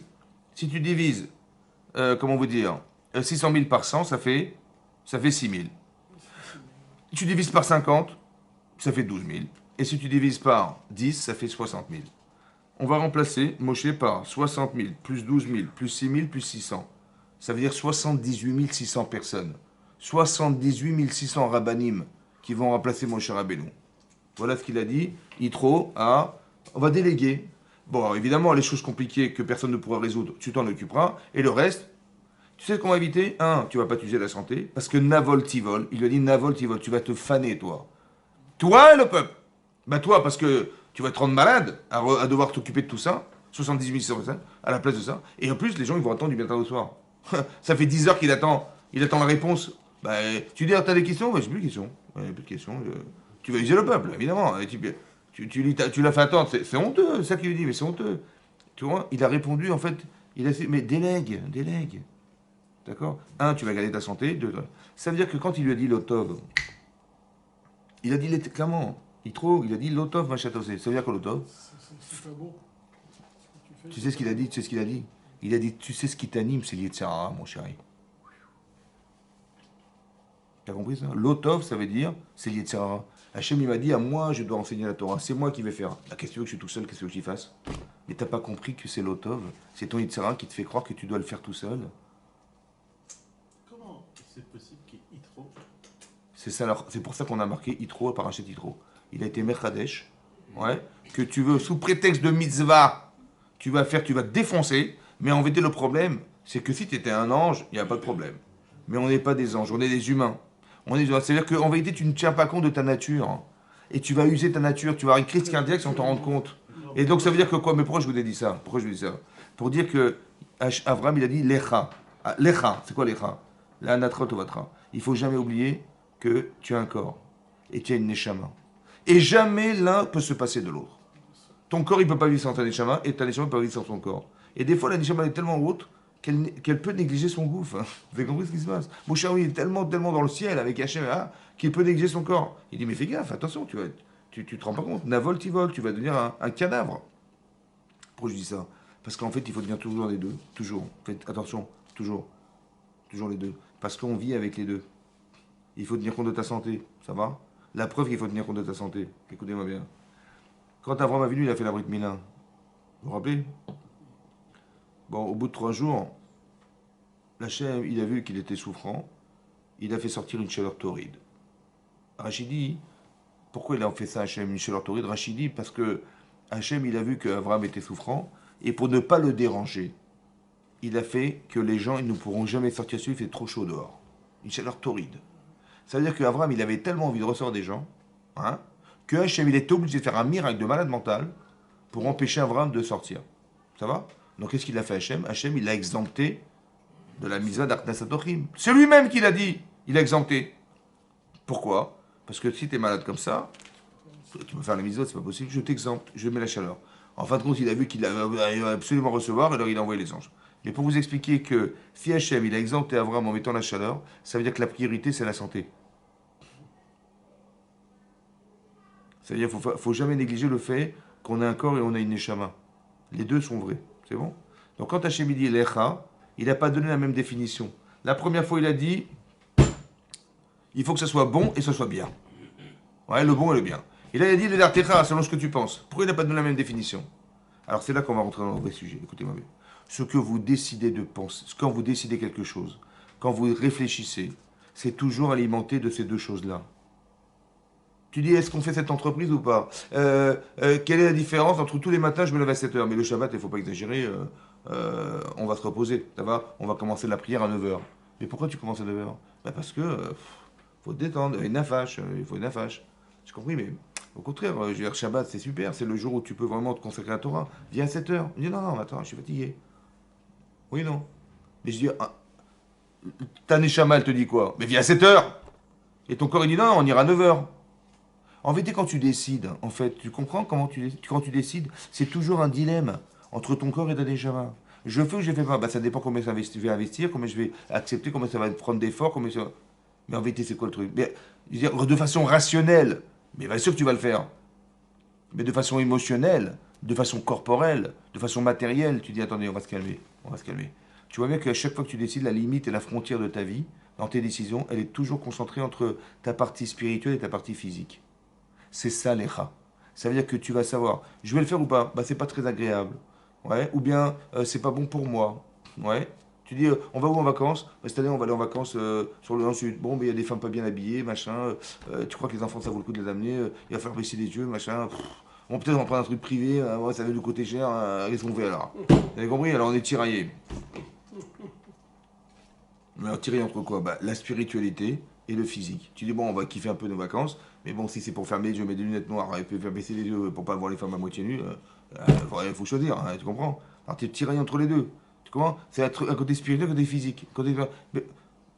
comment vous dire, 600 000 par 100, ça fait 6 000. Tu divises par 50, ça fait 12 000. Et si tu divises par 10, ça fait 60 000. On va remplacer Moshe par 60 000, plus 12 000, plus 6 000, plus 600. Ça veut dire 78 600 personnes. 78 600 rabbanim qui vont remplacer Moshe Rabbeinu. Voilà ce qu'il a dit. Yitro a... On va déléguer. Bon, évidemment, les choses compliquées que personne ne pourra résoudre, tu t'en occuperas. Et le reste, tu sais ce qu'on va éviter? Tu vas pas t'user la santé. Parce que Navol Tivol, il lui a dit Navol Tivol, tu vas te faner, toi. Toi et le peuple. Bah toi, parce que tu vas te rendre malade à devoir t'occuper de tout ça. 78 600 personnes à la place de ça. Et en plus, les gens, ils vont attendre du matin au soir. Ça fait 10 heures qu'il attend. Il attend la réponse. Bah, tu dis, t'as des questions? Bah, j'ai plus de questions. Plus de questions. Tu vas user le peuple, évidemment. Et tu l'as fait attendre. C'est honteux, c'est ça qu'il lui dit, mais c'est honteux. Tu vois, il a répondu, en fait, il a dit, mais délègue. D'accord? Tu vas garder ta santé. Deux, ça veut dire que quand il lui a dit l'otov, il a dit clairement, il a dit l'otov machatosé. Ça veut dire que l'otov, C'est pas bon. tu sais ce qu'il a dit? Il a dit, tu sais ce qui t'anime, c'est l'Yetzirah, mon chéri. T'as compris ça? L'otov, ça veut dire, c'est l'Yetzirah. Hachem, il m'a dit, à moi, je dois enseigner la Torah. C'est moi qui vais faire. Qu'est-ce que tu veux que je suis tout seul? Qu'est-ce que tu veux que j'y fasse? Mais t'as pas compris que c'est l'otov. C'est ton Yetzirah qui te fait croire que tu dois le faire tout seul. Comment c'est possible qu'il y ait Yitro? C'est pour ça qu'on a marqué Yitro par Hachet Yitro. Il a été Mechadesh. Ouais. Que tu veux, sous prétexte de mitzvah, tu vas te défoncer. Mais en vérité, le problème, c'est que si tu étais un ange, il n'y a pas de problème. Mais on n'est pas des anges, on est des humains. C'est-à-dire qu'en vérité, tu ne tiens pas compte de ta nature. Et tu vas user ta nature, tu vas avoir une crise cardiaque sans t'en rendre compte. Et donc ça veut dire que quoi? Mais pourquoi je vous ai dit ça? Pour dire que Abraham, il a dit Lecha. Lecha, c'est quoi Lecha? La natra tovatra. Il faut jamais oublier que tu as un corps. Et tu as une neshama. Et jamais l'un peut se passer de l'autre. Ton corps, il ne peut pas vivre sans ta neshama, et ta neshama ne peut pas vivre sans ton corps. Et des fois, la neshama est tellement haute qu'elle peut négliger son gouffre. Vous avez compris ce qui se passe? Mouchaoui est tellement dans le ciel avec Hachem qu'il peut négliger son corps. Il dit, mais fais gaffe, attention, tu te rends pas compte. Navol tivol, tu vas devenir un cadavre. Pourquoi je dis ça? Parce qu'en fait, il faut devenir toujours les deux. Toujours. Faites attention, toujours. Toujours les deux. Parce qu'on vit avec les deux. Il faut tenir compte de ta santé. Ça va? La preuve qu'il faut tenir compte de ta santé. Écoutez-moi bien. Quand Abraham a venu, il a fait la Brit Mila. Vous vous rappelez? Bon, au bout de 3 jours, l'Hachem, il a vu qu'il était souffrant. Il a fait sortir une chaleur torride. Rachidi, pourquoi il a fait ça, Hachem, une chaleur torride? Rachidi, parce que Hachem, il a vu qu'Abraham était souffrant. Et pour ne pas le déranger, il a fait que les gens, ils ne pourront jamais sortir dessus, il fait trop chaud dehors. Une chaleur torride. Ça veut dire qu'Abraham, il avait tellement envie de recevoir des gens, que Hachem, il était obligé de faire un miracle de malade mental pour empêcher Abraham de sortir. Ça va? Donc qu'est-ce qu'il a fait Hachem? Hachem, il l'a exempté de la mitzvah d'Arknasatochim. C'est lui-même qui l'a dit. Il a exempté. Pourquoi? Parce que si tu es malade comme ça, tu peux faire la mitzvah, c'est pas possible, je t'exempte, je mets la chaleur. En fin de compte, il a vu qu'il allait absolument recevoir, et alors il a envoyé les anges. Mais pour vous expliquer que si Hachem, il a exempté Abraham en mettant la chaleur, ça veut dire que la priorité, c'est la santé. C'est-à-dire qu'il ne faut jamais négliger le fait qu'on a un corps et on a une neshama. Les deux sont vrais. C'est bon? Donc quand Hachem dit Lecha, il n'a pas donné la même définition. La première fois, il a dit il faut que ça soit bon et que ça soit bien. Ouais, le bon et le bien. Et là, il a dit le Dartecha, selon ce que tu penses. Pourquoi il n'a pas donné la même définition? Alors c'est là qu'on va rentrer dans le vrai sujet. Écoutez-moi bien. Ce que vous décidez de penser, quand vous décidez quelque chose, quand vous réfléchissez, c'est toujours alimenté de ces deux choses-là. Tu dis, est-ce qu'on fait cette entreprise ou pas? Quelle est la différence entre tous les matins, je me lève à 7h, mais le Shabbat, il ne faut pas exagérer, on va se reposer, ça va? On va commencer la prière à 9h. Mais pourquoi tu commences à 9h? Parce que faut te détendre, il faut une nafache. J'ai compris, mais au contraire, je veux dire, Shabbat, c'est super, c'est le jour où tu peux vraiment te consacrer à la Torah. Viens à 7h. Il dit, non, non, attends, je suis fatigué. Oui, non. Mais je dis, ta Neshama, elle te dit quoi? Mais viens à 7h. Et ton corps, il dit, non, on ira à 9h. En vérité, quand tu décides, en fait, tu comprends quand tu décides, c'est toujours un dilemme entre ton corps et ta Neshama. Je fais ou je ne fais pas? Ça dépend combien ça va investir, combien je vais accepter, combien ça va prendre d'efforts, combien ça... Mais en vérité, c'est quoi le truc? Mais, je veux dire, de façon rationnelle, mais bien sûr que tu vas le faire. Mais de façon émotionnelle, de façon corporelle, de façon matérielle, tu dis attendez, on va se calmer, on va se calmer. Tu vois bien qu'à chaque fois que tu décides, la limite et la frontière de ta vie, dans tes décisions, elle est toujours concentrée entre ta partie spirituelle et ta partie physique. C'est ça l'écha. Ça veut dire que tu vas savoir, je vais le faire ou pas? C'est pas très agréable. Ouais. Ou bien, c'est pas bon pour moi. Ouais. Tu dis, on va où en vacances? Cette année, on va aller en vacances sur le sud. Bon, mais il y a des femmes pas bien habillées, machin. Tu crois que les enfants, ça vaut le coup de les amener? Il va falloir baisser les yeux, machin. Bon, peut-être on va prendre un truc privé. Ouais, ça va nous coûter cher. Qu'est-ce qu'on fait alors? Vous avez compris? Alors on est tiraillé. Mais alors, tiraillé entre quoi? La spiritualité et le physique. Tu dis, bon, on va kiffer un peu nos vacances. Mais bon, si c'est pour fermer les yeux, mettre des lunettes noires et puis faire baisser les yeux pour pas voir les femmes à moitié nues, il faut choisir, hein, tu comprends? Alors tu es tiraillé entre les deux. Tu comprends? C'est un côté spirituel, un côté physique. Mais,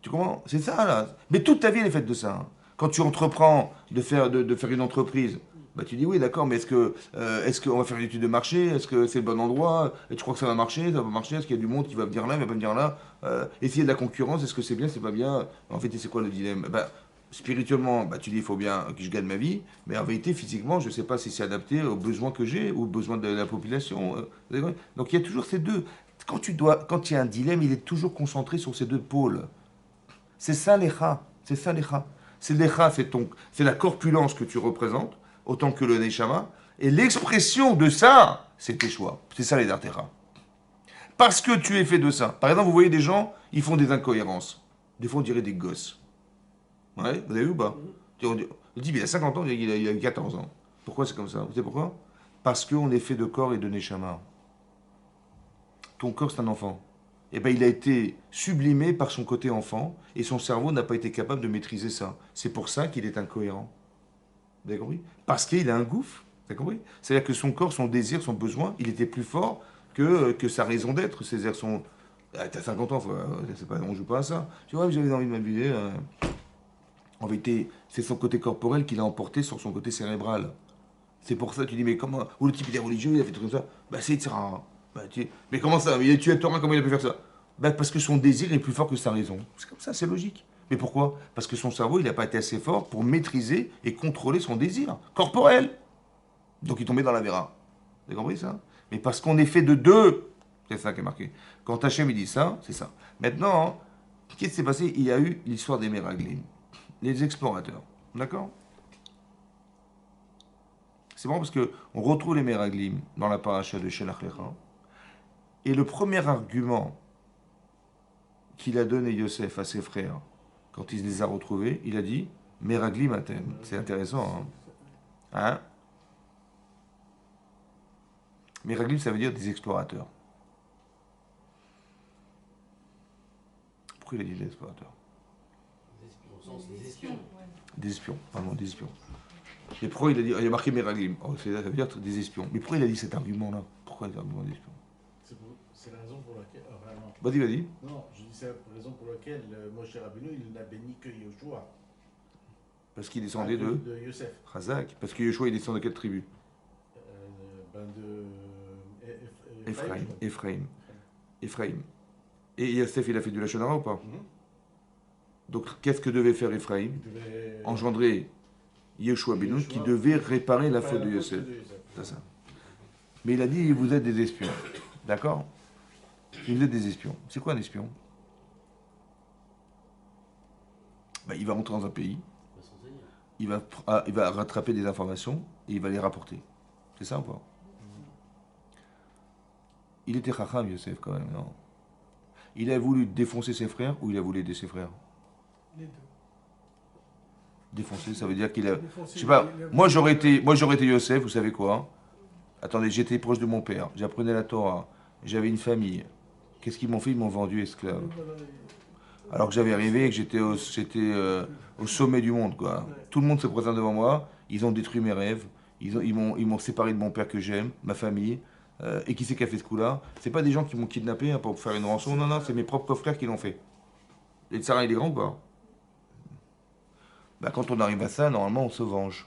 tu comprends? C'est ça là. Mais toute ta vie elle est faite de ça. Hein. Quand tu entreprends de faire une entreprise, tu dis oui d'accord, mais est-ce qu'on va faire une étude de marché? Est-ce que c'est le bon endroit? Et tu crois que ça va marcher? Ça va marcher? Est-ce qu'il y a du monde qui va venir là, qui va pas venir là? Essayer de la concurrence, est-ce que c'est bien, c'est pas bien? En fait, c'est quoi le dilemme? Spirituellement, tu dis il faut bien que je gagne ma vie, mais en vérité, physiquement, je ne sais pas si c'est adapté aux besoins que j'ai ou aux besoins de la population. Donc il y a toujours ces deux. Quand il y a un dilemme, il est toujours concentré sur ces deux pôles. C'est ça l'écha. C'est ça l'écha. C'est l'écha, c'est la corpulence que tu représentes, autant que le neshama. Et l'expression de ça, c'est tes choix. C'est ça les dartera. Parce que tu es fait de ça. Par exemple, vous voyez des gens, ils font des incohérences. Des fois, on dirait des gosses. Ouais, vous avez vu ou pas? Le type, il a 50 ans, il a 14 ans. Pourquoi c'est comme ça? Vous savez pourquoi? Parce qu'on est fait de corps et de neshama. Ton corps, c'est un enfant. Et il a été sublimé par son côté enfant, et son cerveau n'a pas été capable de maîtriser ça. C'est pour ça qu'il est incohérent. Vous avez compris? Parce qu'il a un gouffre. Vous avez compris? C'est-à-dire que son corps, son désir, son besoin, il était plus fort que sa raison d'être. C'est-à-dire son... t'as 50 ans, on joue pas à ça. Tu vois, j'avais envie de m'abuser... En vérité, c'est son côté corporel qu'il a emporté sur son côté cérébral. C'est pour ça que tu dis, mais comment... Ou le type, il est religieux, il a fait tout comme ça. C'est Yitzhara. Mais comment ça? Il a tué Torah, comment il a pu faire ça? Parce que son désir est plus fort que sa raison. C'est comme ça, c'est logique. Mais pourquoi? Parce que son cerveau, il n'a pas été assez fort pour maîtriser et contrôler son désir corporel. Donc il tombait dans la vera. Vous avez compris ça? Mais parce qu'on est fait de deux. C'est ça qui est marqué. Quand Hachem il dit ça, c'est ça. Maintenant, qu'est-ce qui s'est passé? Il y a eu l'histoire des Meraglim. Les explorateurs. D'accord? C'est bon parce qu'on retrouve les Meraglim dans la paracha de Shelach Lecha. Et le premier argument qu'il a donné Yosef à ses frères, quand il les a retrouvés, il a dit Meraglim Atem. C'est intéressant. Hein? Meraglim, ça veut dire des explorateurs. Pourquoi il a dit des explorateurs? Des espions, pardon, des espions. Mais pourquoi il a dit, il a marqué Meraglim, ça veut dire des espions. Mais pourquoi il a dit cet argument-là? Pourquoi l'argument des espions? C'est la raison pour laquelle... vraiment. Vas-y. Non, je dis c'est la raison pour laquelle Moshe Rabbeinu, il n'a béni que Yoshua. Parce qu'il descendait de Yosef. Razak. Parce que Yoshua, il descend de quelle tribu? De... Ephraim. Et Yosef, il a fait du Lachon Hara ou pas? Donc, qu'est-ce que devait faire Ephraim? Engendrer Yeshua Benoun qui devait réparer la faute de Yosef. C'est ça. Mais il a dit, vous êtes des espions. D'accord? Si vous êtes des espions, c'est quoi un espion? Bah, il va rentrer dans un pays, On va se renseigner. il va rattraper des informations et il va les rapporter. C'est ça ou pas? Il était Chacham, Yosef, quand même, non? Il a voulu défoncer ses frères ou il a voulu aider ses frères? Les deux. Défoncer, ça veut dire qu'il a. Défoncer, Je sais pas, il a moi voulu, j'aurais été Yosef, vous savez quoi? Attendez, j'étais proche de mon père, j'apprenais la Torah, j'avais une famille. Qu'est-ce qu'ils m'ont fait? Ils m'ont vendu esclave. voilà, Alors que j'avais rêvé et que au sommet du monde, quoi. Ouais. Tout le monde se présente devant moi, ils ont détruit mes rêves, ils m'ont séparé de mon père que j'aime, ma famille. Et qui c'est qui a fait ce coup-là? C'est pas des gens qui m'ont kidnappé hein, pour faire une rançon, non, non, c'est mes propres frères qui l'ont fait. Et Sarah, il est grand, quoi. Bah, quand on arrive à ça, normalement, on se venge.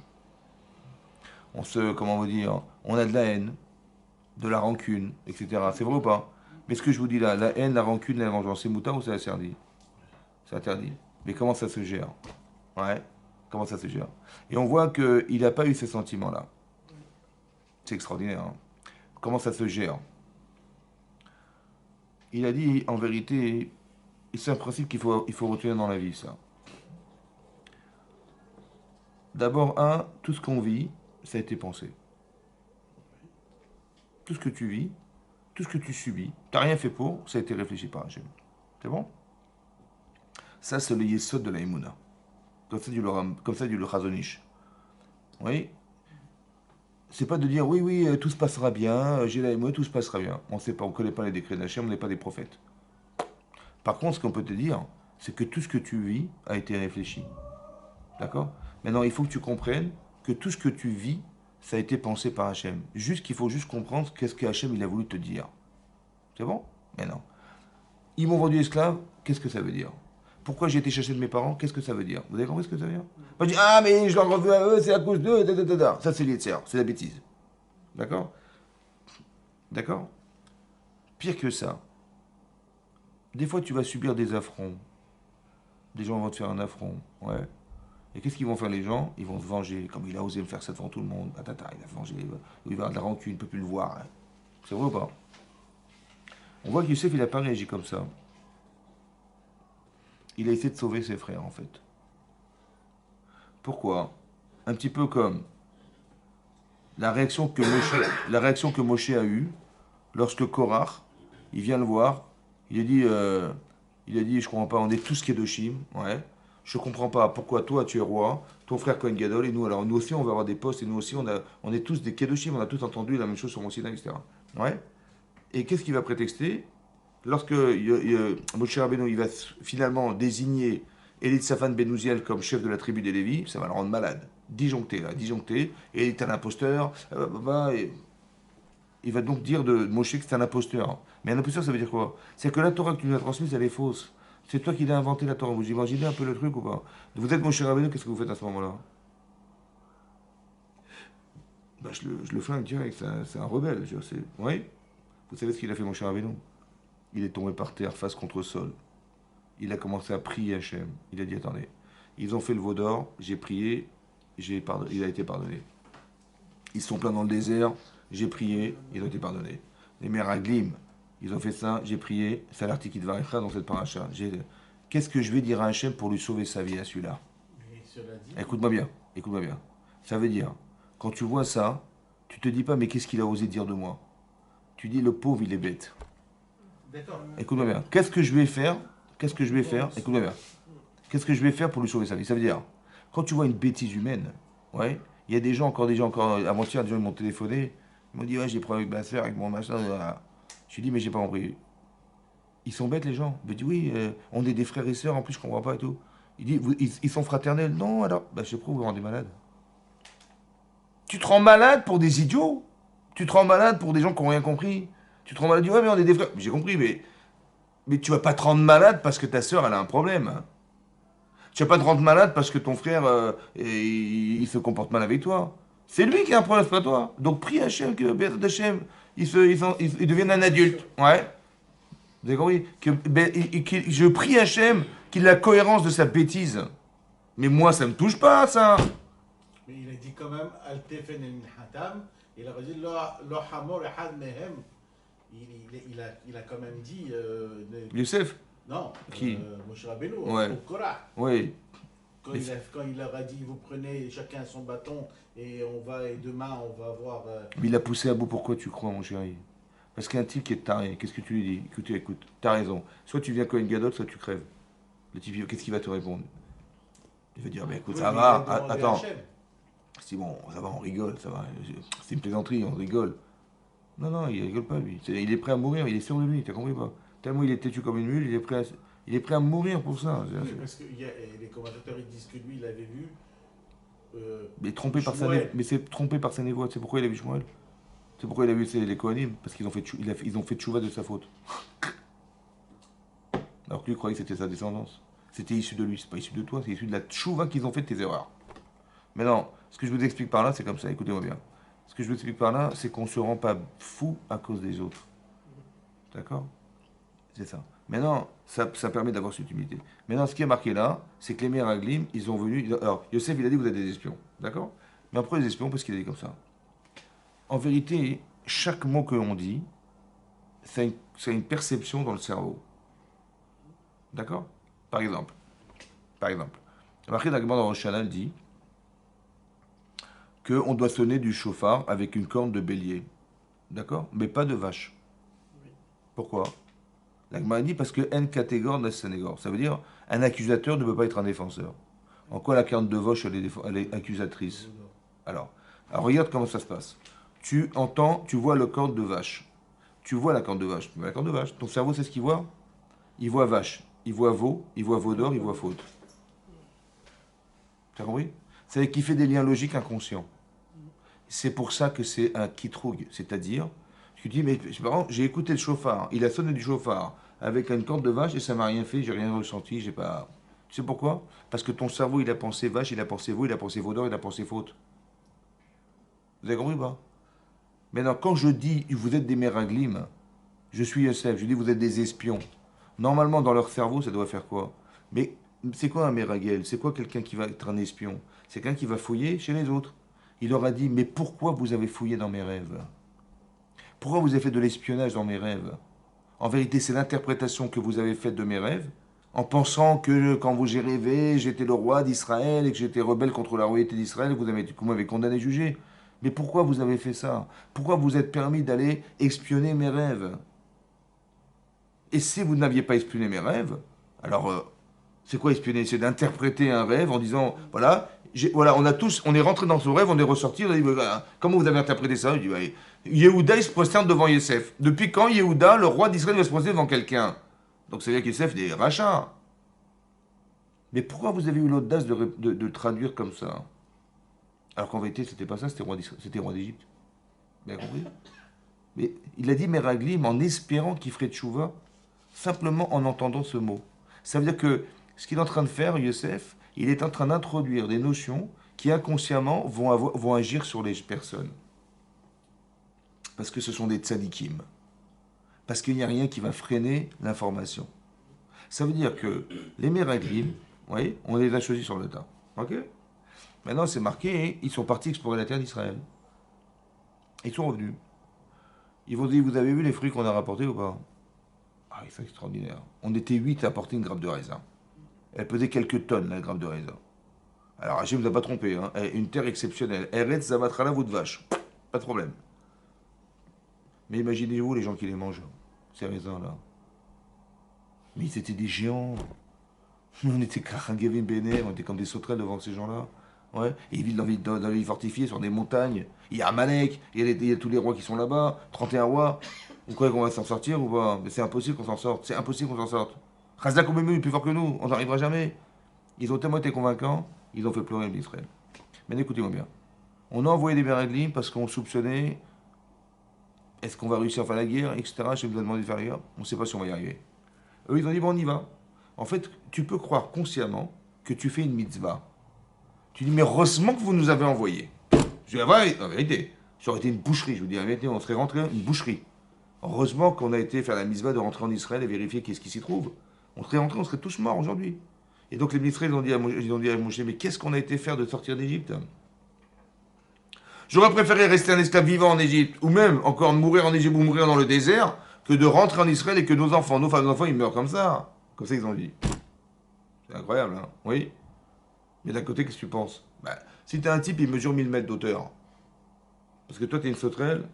Comment vous dire, on a de la haine, de la rancune, etc. C'est vrai ou pas? Mais ce que je vous dis là, la haine, la rancune, la vengeance, c'est moutard ou c'est interdit? C'est interdit. Mais comment ça se gère? Ouais, comment ça se gère? Et on voit qu'il n'a pas eu ces sentiments-là. C'est extraordinaire. Hein. Comment ça se gère? Il a dit, en vérité, et c'est un principe il faut retenir dans la vie, ça. D'abord, tout ce qu'on vit, ça a été pensé. Tout ce que tu vis, tout ce que tu subis, t'as rien fait pour, ça a été réfléchi par Hachem. C'est bon? Ça, c'est le yesod de la Emouna. Comme ça dit le Chazonish. Oui? C'est pas de dire oui, oui, tout se passera bien, j'ai la Emouna, tout se passera bien. On sait pas, on connaît pas les décrets d'Hachem, on n'est pas des prophètes. Par contre, ce qu'on peut te dire, c'est que tout ce que tu vis a été réfléchi. D'accord? Maintenant, il faut que tu comprennes que tout ce que tu vis, ça a été pensé par Hachem. Juste qu'il faut juste comprendre qu'est-ce que Hachem il a voulu te dire. C'est bon? Maintenant. Ils m'ont vendu esclave, qu'est-ce que ça veut dire? Pourquoi j'ai été chercher de mes parents, qu'est-ce que ça veut dire? Vous avez compris ce que ça veut dire? Moi je dis, ah mais je leur veux à eux, c'est à cause d'eux, ça c'est l'Yetzer, c'est la bêtise. D'accord? D'accord? Pire que ça. Des fois tu vas subir des affronts. Des gens vont te faire un affront. Ouais. Et qu'est-ce qu'ils vont faire les gens? Ils vont se venger. Comme il a osé me faire ça devant tout le monde. Atata, il a vengé. Il va avoir de la rancune, il ne peut plus le voir. Hein. C'est vrai ou pas? On voit que Youssef, il n'a pas réagi comme ça. Il a essayé de sauver ses frères, en fait. Pourquoi? Un petit peu comme la réaction que Moshe a eue lorsque Korach, il vient le voir. Il a dit, je comprends pas, on est tous Kedoshim. Ouais. Je comprends pas pourquoi toi tu es roi, ton frère Kohen Gadol et nous. Alors nous aussi on va avoir des postes et nous aussi on est tous des Kedoshim, on a tous entendu la même chose sur mon Sinaï, etc. Ouais. Et qu'est-ce qu'il va prétexter? Lorsque Moshe Rabbeinu il va finalement désigner Elitzaphan Ben Uziel comme chef de la tribu des Lévis, ça va le rendre malade. Disjoncté, là, disjoncté. Et il est un imposteur. Et il va donc dire de Moshe que c'est un imposteur. Mais un imposteur, ça veut dire quoi? C'est que la Torah que tu nous as transmise, elle est fausse. C'est toi qui l'as inventé la Torah. Vous imaginez un peu le truc ou pas? Vous êtes Moshe Rabbeinu, qu'est-ce que vous faites à ce moment-là? Bah, je le flingue direct, c'est un rebelle. Oui. Vous savez ce qu'il a fait, Moshe Rabbeinu? Il est tombé par terre, face contre sol. Il a commencé à prier Hachem. Il a dit, attendez, ils ont fait le veau d'or, j'ai prié, il a été pardonné. Ils sont pleins dans le désert, j'ai prié, ils ont été pardonnés. Les Meraglim, ils ont fait ça, j'ai prié, c'est l'article qui va être dans cette paracha. Qu'est-ce que je vais dire à Hachem pour lui sauver sa vie à celui-là? Mais cela dit, Écoute-moi bien, écoute-moi bien. Ça veut dire, quand tu vois ça, tu te dis pas, mais qu'est-ce qu'il a osé dire de moi? Tu dis, le pauvre, il est bête. d'accord. Écoute-moi bien. Qu'est-ce que je vais faire? Qu'est-ce que je vais faire? Écoute-moi bien. Qu'est-ce que je vais faire pour lui sauver sa vie? Ça veut dire, quand tu vois une bêtise humaine, ouais, il y a des gens encore avant-hier, des gens ils m'ont téléphoné, ils m'ont dit, ouais, j'ai des problèmes avec ma soeur, avec mon machin. Voilà. Je lui ai dit, mais j'ai pas compris. Ils sont bêtes les gens. Je dis, oui, on est des frères et sœurs, en plus je comprends pas et tout. Il dit, ils sont fraternels. Non, alors, bah, je sais pas, vous vous rendez malade. Tu te rends malade pour des idiots? Tu te rends malade pour des gens qui n'ont rien compris? Tu te rends malade, tu dis, ouais, mais on est des frères. J'ai compris, mais tu vas pas te rendre malade parce que ta sœur, elle a un problème. Hein. Tu vas pas te rendre malade parce que ton frère, il se comporte mal avec toi. C'est lui qui a un problème, c'est pas toi. Donc prie Hachem, que Béat Hachem, il devienne un adulte. Ouais. Vous avez compris je prie Hachem qu'il ait la cohérence de sa bêtise. Mais moi, ça me touche pas, ça. Mais il a dit quand même, Al-Tefen el Minhatam, il a dit, Lo Hamor Ehad Mehem, il a quand même dit. Youssef? Non, Qui? Moshe Rabbeinu, Ouais. au Korah. Oui. Quand il leur a dit, vous prenez chacun son bâton et demain on va voir. Mais il a poussé à bout, pourquoi tu crois, mon chéri? Parce qu'un type qui est taré, qu'est-ce que tu lui dis? Écoute, écoute, t'as raison. Soit tu viens Cohen Gadol, soit tu crèves. Le type, qu'est-ce qu'il va te répondre? Il va dire, mais écoute, Oui, ça mais va, il a demandé à attends. Hachem. C'est bon, ça va, on rigole, ça va. C'est une plaisanterie, on rigole. Non, non, il rigole pas, lui. Il est prêt à mourir, il est sûr de lui, t'as compris pas? Tellement il est têtu comme une mule, il est prêt à mourir pour ça. Oui, parce que les commentateurs ils disent que lui il avait vu. Mais trompé par Shmuel. mais c'est trompé par sa névoie. C'est pourquoi il a vu Shmuel? C'est pourquoi il a vu les Kohanim? Parce qu'ils ont fait, ils ont fait tchouva de sa faute. Alors que lui croyait que c'était sa descendance. C'était issu de lui, c'est pas issu de toi, c'est issu de la tchouva qu'ils ont fait de tes erreurs. Mais non, ce que je vous explique par là, c'est comme ça, écoutez-moi bien. Ce que je vous explique par là, c'est qu'on ne se rend pas fou à cause des autres. D'accord? C'est ça. Maintenant, ça permet d'avoir cette humilité. Maintenant, ce qui est marqué là, c'est que les Meraglim, ils ont venu. Alors, Yosef, il a dit vous êtes des espions. D'accord? Mais après, les espions, parce qu'il a dit comme ça. En vérité, chaque mot que l'on dit, c'est une perception dans le cerveau. D'accord? Par exemple, marqué dans la Gemara dans Rosh Hashanah, dit qu'on doit sonner du chauffard avec une corne de bélier. D'accord? Mais pas de vache. Pourquoi? La Gemara dit parce que en catégor n'est sénégor. Ça veut dire un accusateur ne peut pas être un défenseur. En quoi la corne de vache elle est accusatrice? Alors, regarde comment ça se passe. Tu entends, tu vois le corne de vache. Tu vois la corne de vache. Mais la corne de vache, ton cerveau, c'est ce qu'il voit? Il voit vache, il voit veau, il voit veau d'or, il voit faute. Tu as compris? C'est qu'il fait des liens logiques inconscients. C'est pour ça que c'est un kitrougue, c'est-à-dire, tu dis, mais j'ai écouté le chauffard, il a sonné du chauffard avec une corde de vache et ça m'a rien fait, j'ai rien ressenti, j'ai pas. Tu sais pourquoi? Parce que ton cerveau, il a pensé vache, il a pensé veau, il a pensé veau d'or, il a pensé faute. Vous avez compris ou pas? Maintenant, quand je dis, vous êtes des méraglim, je suis Yosef, je dis, vous êtes des espions. Normalement, dans leur cerveau, ça doit faire quoi? Mais c'est quoi un méragel? C'est quoi quelqu'un qui va être un espion? C'est quelqu'un qui va fouiller chez les autres. Il leur a dit, mais pourquoi vous avez fouillé dans mes rêves? Pourquoi vous avez fait de l'espionnage dans mes rêves? En vérité, c'est l'interprétation que vous avez faite de mes rêves, en pensant que quand vous j'ai rêvé, j'étais le roi d'Israël et que j'étais rebelle contre la royauté d'Israël, vous m'avez condamné, jugé. Mais pourquoi vous avez fait ça? Pourquoi vous êtes permis d'aller espionner mes rêves? Et si vous n'aviez pas espionné mes rêves, alors c'est quoi espionner? C'est d'interpréter un rêve en disant, voilà, voilà, on est rentré dans ce rêve, on est ressorti, on a dit, voilà, comment vous avez interprété ça? Il dit, ouais, Yehuda, il se prosterne devant Yosef. Depuis quand Yehuda, le roi d'Israël, va se prosterner devant quelqu'un? Donc c'est-à-dire que Yosef des rachats. Mais pourquoi vous avez eu l'audace de traduire comme ça? Alors qu'en vérité, c'était pas ça, c'était roi d'Égypte. Vous avez compris? Mais il a dit Meraglim en espérant qu'il ferait tchouva, simplement en entendant ce mot. Ça veut dire que ce qu'il est en train de faire, Yosef, il est en train d'introduire des notions qui inconsciemment vont agir sur les personnes. Parce que ce sont des tzadikim. Parce qu'il n'y a rien qui va freiner l'information. Ça veut dire que les Meraglim, vous voyez, on les a choisis sur le tas. Ok? Maintenant, c'est marqué, ils sont partis explorer la terre d'Israël. Ils sont revenus. Ils vont dire, vous avez vu les fruits qu'on a rapportés ou pas? Ah, c'est extraordinaire. On était 8 à apporter une grappe de raisin. Elle pesait quelques tonnes, la grappe de raisin. Alors, Hachem ne vous a pas trompé. Hein. Une terre exceptionnelle. Eretz Zavatrala, vous de vache. Pas de problème. Mais imaginez-vous les gens qui les mangent, ces raisins-là. Mais ils étaient des géants. On était Karangavim Bener, on était comme des sauterelles devant ces gens-là. Ouais. Et ils vivent dans des villes fortifiées, sur des montagnes. Il y a Amalek, il y a tous les rois qui sont là-bas, 31 rois. Vous croyez qu'on va s'en sortir ou pas? Mais c'est impossible qu'on s'en sorte. C'est impossible qu'on s'en sorte. Khazak Omemu est plus fort que nous, on n'arrivera jamais. Ils ont tellement été convaincants, ils ont fait pleurer l'Israël. Mais écoutez-moi bien. On a envoyé des Meraglim parce qu'on soupçonnait est-ce qu'on va réussir à faire la guerre, etc. Je vous ai demandé de faire la guerre, on ne sait pas si on va y arriver. Eux, ils ont dit bon, on y va. En fait, tu peux croire consciemment que tu fais une mitzvah. Tu dis mais heureusement que vous nous avez envoyé. Je dis la vérité, ça aurait été une boucherie. Je vous dis la vérité, on serait rentré une boucherie. Heureusement qu'on a été faire la mitzvah de rentrer en Israël et vérifier qu'est-ce qui s'y trouve. On serait rentré, on serait tous morts aujourd'hui. Et donc les ministres ils ont dit à Moshe, mais qu'est-ce qu'on a été faire de sortir d'Égypte? J'aurais préféré rester un esclave vivant en Égypte, ou même encore mourir en Égypte ou mourir dans le désert, que de rentrer en Israël et que nos enfants, nos femmes, nos enfants, ils meurent comme ça. Comme ça, ils ont dit. C'est incroyable, hein. Oui. Mais d'un côté, qu'est-ce que tu penses? Bah, si t'es un type, il mesure 1000 mètres d'auteur. Parce que toi, t'es une sauterelle,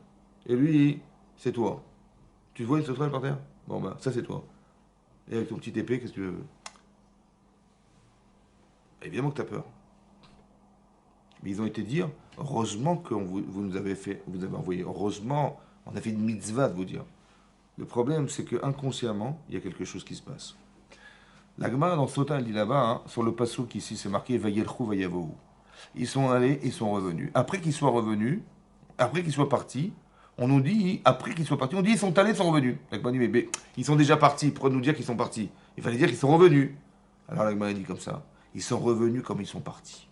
et lui, c'est toi. Tu vois une sauterelle par terre? Bon, bah, ça, c'est toi. Et avec ton petit épée, qu'est-ce que tu veux? Évidemment que t'as peur. Mais ils ont été dire, heureusement que vous nous avez fait, vous avez envoyé. Heureusement, on a fait une mitzvah de vous dire. Le problème, c'est que inconsciemment, il y a quelque chose qui se passe. La Gemara dans Sota, elle dit là-bas, hein, sur le passouk ici, c'est marqué Vayelchou Vayavohu. Ils sont allés, ils sont revenus. Après qu'ils soient revenus, après qu'ils soient partis, on nous dit, après qu'ils soient partis, on dit ils sont allés, ils sont revenus. La Gemara dit, mais ils sont déjà partis, pourquoi nous dire qu'ils sont partis? Il fallait dire qu'ils sont revenus. Alors la Gemara dit comme ça, ils sont revenus comme ils sont partis.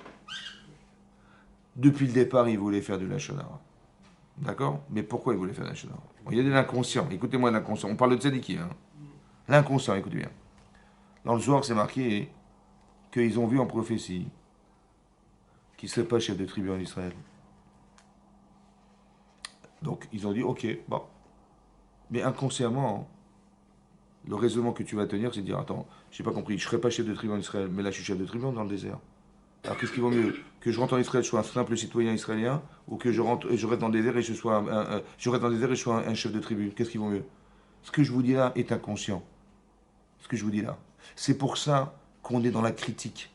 Depuis le départ, ils voulaient faire de la Shonara. D'accord? Mais pourquoi ils voulaient faire de la Shonara? Bon, il y a de l'inconscient. Écoutez-moi l'inconscient. On parle de tzadiki. Hein. L'inconscient, écoutez bien. Dans le Zohar, c'est marqué qu'ils ont vu en prophétie qu'il ne serait pas chef de tribu en Israël. Donc, ils ont dit, ok, bon. Mais inconsciemment, le raisonnement que tu vas tenir, c'est de dire, attends, je n'ai pas compris, je ne serai pas chef de tribu en Israël, mais là, je suis chef de tribu dans le désert. Alors qu'est-ce qui vaut mieux? Que je rentre en Israël, je sois un simple citoyen israélien, ou que je reste dans le désert et je sois un chef de tribu? Qu'est-ce qui vaut mieux? Ce que je vous dis là est inconscient. Ce que je vous dis là. C'est pour ça qu'on est dans la critique.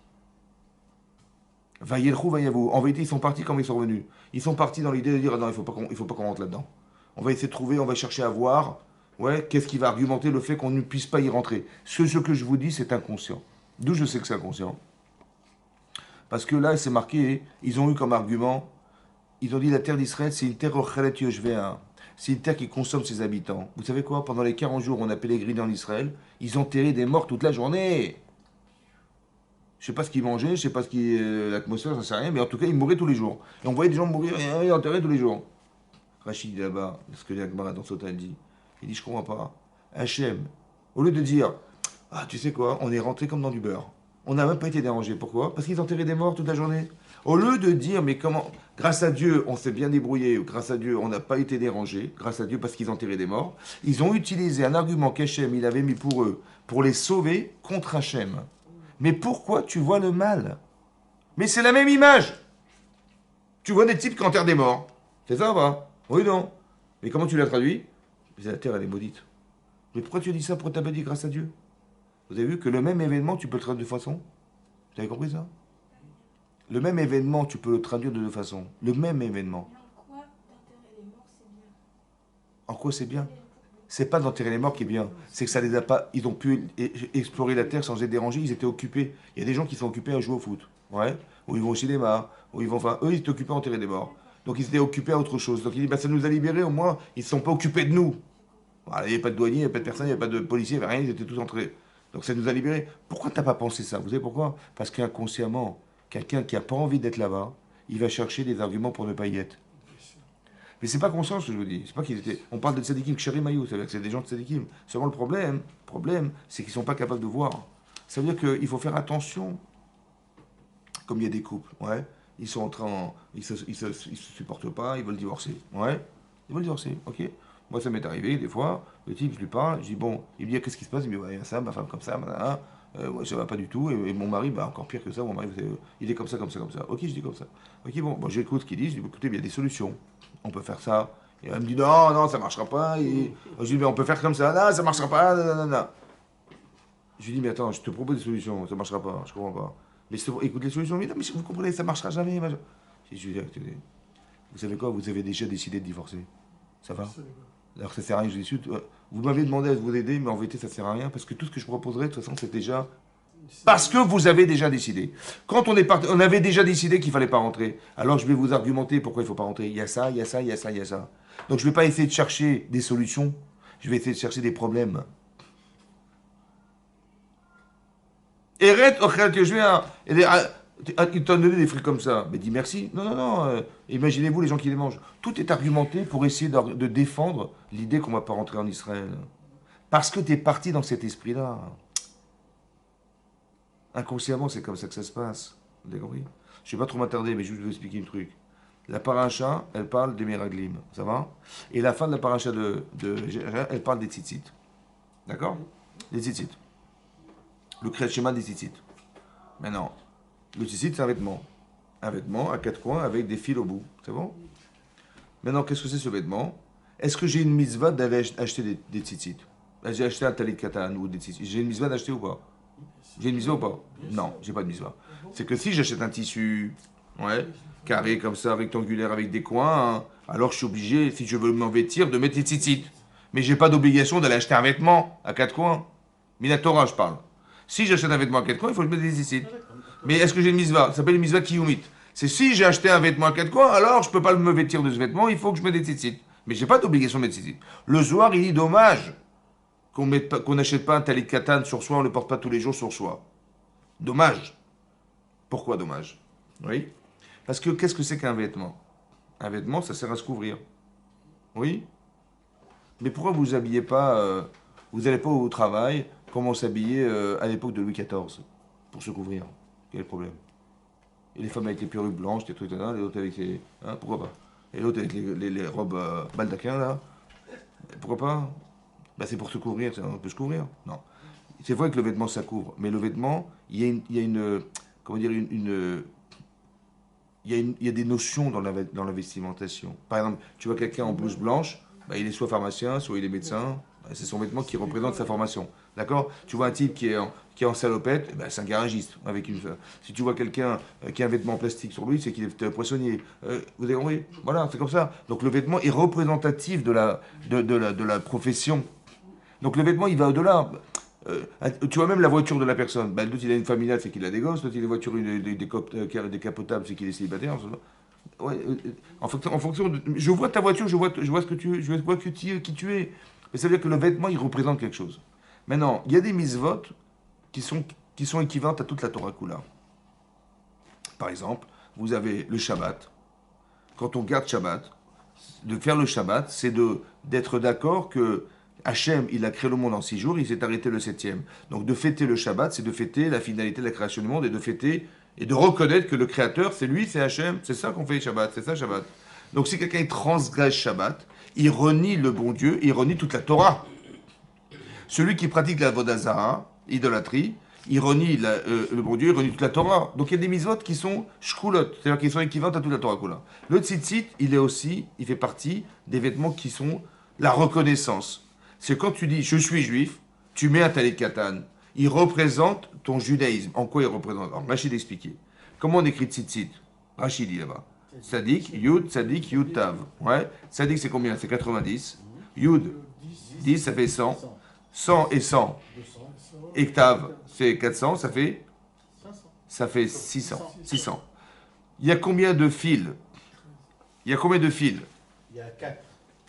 Vayelchou, vayavou. En vérité, ils sont partis comme ils sont revenus. Ils sont partis dans l'idée de dire, ah non, il faut pas qu'on rentre là-dedans. On va essayer de trouver, on va chercher à voir, ouais, qu'est-ce qui va argumenter le fait qu'on ne puisse pas y rentrer. Ce que je vous dis, c'est inconscient. D'où je sais que c'est inconscient. Parce que là, c'est marqué, ils ont eu comme argument, ils ont dit la terre d'Israël, c'est une terre ochelet yoshvea. C'est une terre qui consomme ses habitants. Vous savez quoi? Pendant les 40 jours où on a pèleriné en Israël, ils enterraient des morts toute la journée. Je sais pas ce qu'ils mangeaient, je sais pas ce qui l'atmosphère, ça sert à rien, mais en tout cas, ils mouraient tous les jours. Et on voyait des gens mourir et ils enterraient tous les jours. Rachid dit là-bas, ce que l'Agmara dans Sota dit, il dit, je comprends pas. Hachem, au lieu de dire, ah, tu sais quoi, on est rentré comme dans du beurre. On n'a même pas été dérangé. Pourquoi? Parce qu'ils enterraient des morts toute la journée. Au lieu de dire, mais comment, grâce à Dieu, on s'est bien débrouillé, grâce à Dieu, on n'a pas été dérangé, grâce à Dieu, parce qu'ils enterraient des morts, ils ont utilisé un argument qu'Hachem, il avait mis pour eux, pour les sauver contre Hachem. Mais pourquoi tu vois le mal? Mais c'est la même image. Tu vois des types qui enterrent des morts. C'est ça ou pas? Oui, non. Mais comment tu l'as traduit? La terre, elle est maudite. Mais pourquoi tu dis ça? Pourquoi tu n'as pas dit grâce à Dieu? Vous avez vu que le même événement, tu peux le traduire de deux façons? Vous avez compris ça? Le même événement, tu peux le traduire de deux façons. Le même événement. Mais en quoi d'enterrer les morts, c'est bien? En quoi c'est bien? C'est pas d'enterrer les morts qui est bien. C'est que ça les a pas. Ils ont pu explorer la terre sans être dérangés. Ils étaient occupés. Il y a des gens qui sont occupés à jouer au foot. Ouais. Ou ils vont au cinéma. Ou ils vont. Enfin, eux, ils étaient occupés à enterrer des morts. Donc ils étaient occupés à autre chose. Donc il dit, bah, ça nous a libérés au moins. Ils ne se sont pas occupés de nous. Voilà, il n'y avait pas de douanier, il n'y avait pas de personne, il n'y avait pas de policier, il n'y avait rien. Ils étaient tous entrés. Donc ça nous a libérés. Pourquoi tu n'as pas pensé ça? Vous savez pourquoi? Parce qu'inconsciemment, quelqu'un qui n'a pas envie d'être là-bas, il va chercher des arguments pour ne pas y être. Mais c'est pas conscient ce que je vous dis. C'est pas qu'ils étaient. On parle de tzadikim kshari mayou, ça veut dire que c'est des gens de tzadikim. Seulement le problème, c'est qu'ils sont pas capables de voir. Ça veut dire qu'il faut faire attention. Comme il y a des couples, ouais, ils sont en train, ils se supportent pas, ils veulent divorcer, ouais, ils veulent divorcer, ok. Moi ça m'est arrivé des fois, le type je lui parle, je dis bon, il me dit qu'est-ce qui se passe, il me dit ouais, il y a ça, ma femme comme ça, ouais, ça va pas du tout, et mon mari, bah encore pire que ça, mon mari, il est comme ça, comme ça, comme ça. Ok, je dis comme ça. Ok, bon, j'écoute ce qu'il dit, je dis écoutez, il y a des solutions, on peut faire ça. Et elle me dit non, non, ça marchera pas. Et je dis mais on peut faire comme ça, non, ça marchera pas, non, non, non. Je lui dis mais attends, je te propose des solutions, ça marchera pas, je comprends pas. Mais écoute les solutions, mais non, mais vous comprenez, ça marchera jamais. Je lui dis écoutez, vous savez quoi, vous avez déjà décidé de divorcer, ça va? Alors ça sert à rien, je dis vous m'avez demandé à vous aider, mais en vérité ça sert à rien parce que tout ce que je proposerais de toute façon c'est déjà parce que vous avez déjà décidé. Quand on est parti, on avait déjà décidé qu'il fallait pas rentrer. Alors je vais vous argumenter pourquoi il faut pas rentrer. Il y a ça, il y a ça, il y a ça, il y a ça. Donc je vais pas essayer de chercher des solutions, je vais essayer de chercher des problèmes. Eret, que je viens. Il t'a donné des fruits comme ça. Mais dis merci. Non, non, non. Imaginez-vous les gens qui les mangent. Tout est argumenté pour essayer de défendre l'idée qu'on ne va pas rentrer en Israël. Parce que tu es parti dans cet esprit-là. Inconsciemment, c'est comme ça que ça se passe. Vous avez compris? Je ne vais pas trop m'attarder, mais je vais vous expliquer un truc. La paracha, elle parle des Meraglim, ça va? Et la fin de la paracha elle parle des tzitzit. D'accord? Des tzitzit. Le Kriyat Shema des tzitzit. Maintenant, le tzitzit, c'est un vêtement. Un vêtement à 4 coins avec des fils au bout. C'est bon? Maintenant, qu'est-ce que c'est ce vêtement? Est-ce que j'ai une mitzvah d'aller acheter des tzitzit? J'ai acheté un talit katan ou des tzitzit. J'ai une mitzvah d'acheter ou pas? J'ai une mitzvah ou pas? Non, j'ai pas de mitzvah. C'est que si j'achète un tissu, ouais, carré comme ça, rectangulaire avec des coins, hein, alors je suis obligé, si je veux m'en vêtir, de mettre des tzitzit. Mais j'ai pas d'obligation d'aller acheter un vêtement à 4 coins. Minatora, je parle. Si j'achète un vêtement à 4 coins, il faut que je mette des tzitzit. Mais est-ce que j'ai une mitzvah? Ça s'appelle une mitzvah kiyumit. C'est si j'ai acheté un vêtement à 4 coins, alors je peux pas me vêtir de ce vêtement, il faut que je mette des tzitzit. Mais j'ai pas d'obligation de mettre des tzitzit. Le Zohar, il dit dommage qu'on n'achète pas un talit katan sur soi, on ne le porte pas tous les jours sur soi. Dommage. Pourquoi dommage? Oui. Parce que qu'est-ce que c'est qu'un vêtement? Un vêtement, ça sert à se couvrir. Oui. Mais pourquoi vous habillez pas, vous n'allez pas au travail comme on s'habillait à l'époque de Louis XIV pour se couvrir? Quel est le problème? Et les femmes avec les perruques blanches, les trucs là, les autres avec les. Hein, pourquoi pas? Et l'autre avec les robes baldaquin là. Pourquoi pas? Bah, c'est pour se couvrir, on peut se couvrir. Non. C'est vrai que le vêtement ça couvre, mais le vêtement, il y a une comment dire, il y a des notions dans la vestimentation. Par exemple, tu vois quelqu'un en blouse blanche, bah, il est soit pharmacien, soit il est médecin. Bah, c'est son vêtement qui représente sa formation. D'accord? Tu vois un type qui est en salopette, bah, c'est un garagiste. Si tu vois quelqu'un qui a un vêtement en plastique sur lui, c'est qu'il est poissonnier. Vous avez compris? Voilà, c'est comme ça. Donc le vêtement est représentatif de la profession. Donc le vêtement, il va au-delà. Tu vois même la voiture de la personne. Ben, l'autre il a une familiale, c'est qu'il a des gosses. L'autre il a une voiture décapotable, c'est qu'il est célibataire. Ouais, en fonction de, je vois ta voiture, je vois ce que je vois qui tu es. Mais ça veut dire que le vêtement, il représente quelque chose. Maintenant, il y a des mitzvot qui sont équivalentes à toute la Torah Kula. Par exemple, vous avez le Shabbat. Quand on garde Shabbat, de faire le Shabbat, c'est d'être d'accord que Hachem, il a créé le monde en 6 jours, il s'est arrêté le 7e. Donc de fêter le Shabbat, c'est de fêter la finalité de la création du monde et de fêter et de reconnaître que le Créateur, c'est lui, c'est Hachem. C'est ça qu'on fait Shabbat, c'est ça Shabbat. Donc si quelqu'un transgresse Shabbat, il renie le bon Dieu, il renie toute la Torah. Celui qui pratique la Vodazara, idolâtrie, il renie le bon Dieu, il renie toute la Torah. Donc il y a des mitzvot qui sont shkulot, c'est-à-dire qui sont équivalentes à toute la Torah Kula. Le tzitzit, il fait partie des vêtements qui sont la reconnaissance. C'est quand tu dis je suis juif, tu mets un talit katan. Il représente ton judaïsme. En quoi il représente? Alors Rachid expliquait. Comment on écrit tzitzit? Rachid dit là-bas. Tzadik, Yud, Tav. Ouais. Tzadik c'est combien? C'est 90. Yud, 10, ça fait 100. 100 et 100. Et Tav, c'est 400, ça fait 600. 600. Il y a combien de fils? Il y a combien de fils? Il y a 4.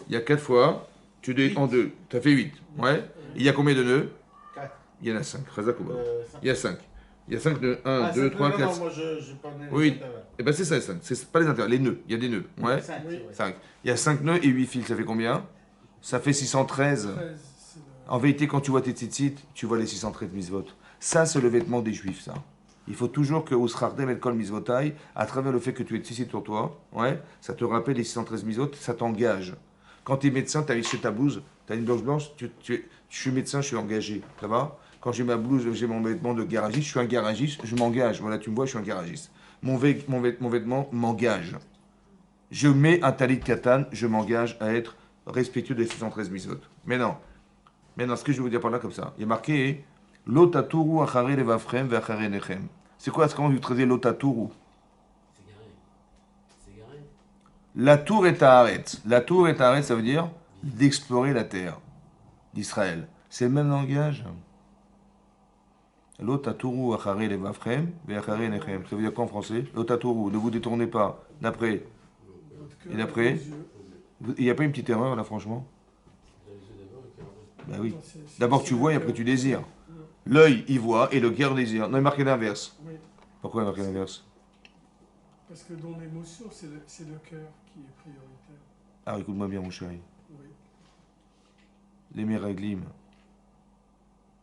Il y a 4 fois. Tu dis en 2, ça fait 8. Ouais. Il y a combien de nœuds? 4. Il y en a 5. Il y a 5. Il y a 5 nœuds. 1, 2, 3, 4. Non, moi je parlais des Oui. intervalles. Et bien c'est ça les 5. C'est pas les intérêts, les nœuds. Il y a des nœuds. Ouais. 5. 5. Il y a 5 nœuds et 8 fils. Ça fait combien? Ça fait 613. 13, c'est En vérité, quand tu vois tes tzitzit, tu vois les 613 mitzvot. Ça, c'est le vêtement des juifs, ça. Il faut toujours que Usrardem et Kol Mizvotai, à travers le fait que tu aies tzitzit sur toi, ouais, ça te rappelle les 613 mitzvot, ça t'engage. Quand tu es médecin, tu as chez ta blouse, tu as une blouse blanche, je suis médecin, je suis engagé. Ça va? Quand j'ai ma blouse, j'ai mon vêtement de garagiste, je suis un garagiste, je m'engage. Voilà, tu me vois, je suis un garagiste. Mon vêtement m'engage. Je mets un talit katan, je m'engage à être respectueux des 613 mitzvot. Maintenant, ce que je vais vous dire par là comme ça, il y a marqué Lotaturu achare levafrem ve'achare nechem. C'est quoi, comment vous traduisez Lotaturu? C'est garé. C'est garé. La tour est à Haaretz. La tour est à Haaretz, ça veut dire d'explorer la terre d'Israël. C'est le même langage. Lotaturu achare levafrem ve'achare nechem. Ça veut dire quoi en français? Lotaturu, ne vous détournez pas. D'après. votre cœur, Et d'après? vos yeux. Il n'y a pas une petite erreur là, franchement? Vous avez les yeux d'abord et puis après. Ben oui. Non, c'est D'abord tu vois et le après cœur. tu désires. Non, L'œil, il voit et le cœur désire. Non, il est marqué l'inverse. oui, Pourquoi il est marqué l'inverse? parce que dans l'émotion, c'est le cœur qui est prioritaire. Ah, écoute-moi bien, mon chéri. Oui. Les Meraglim,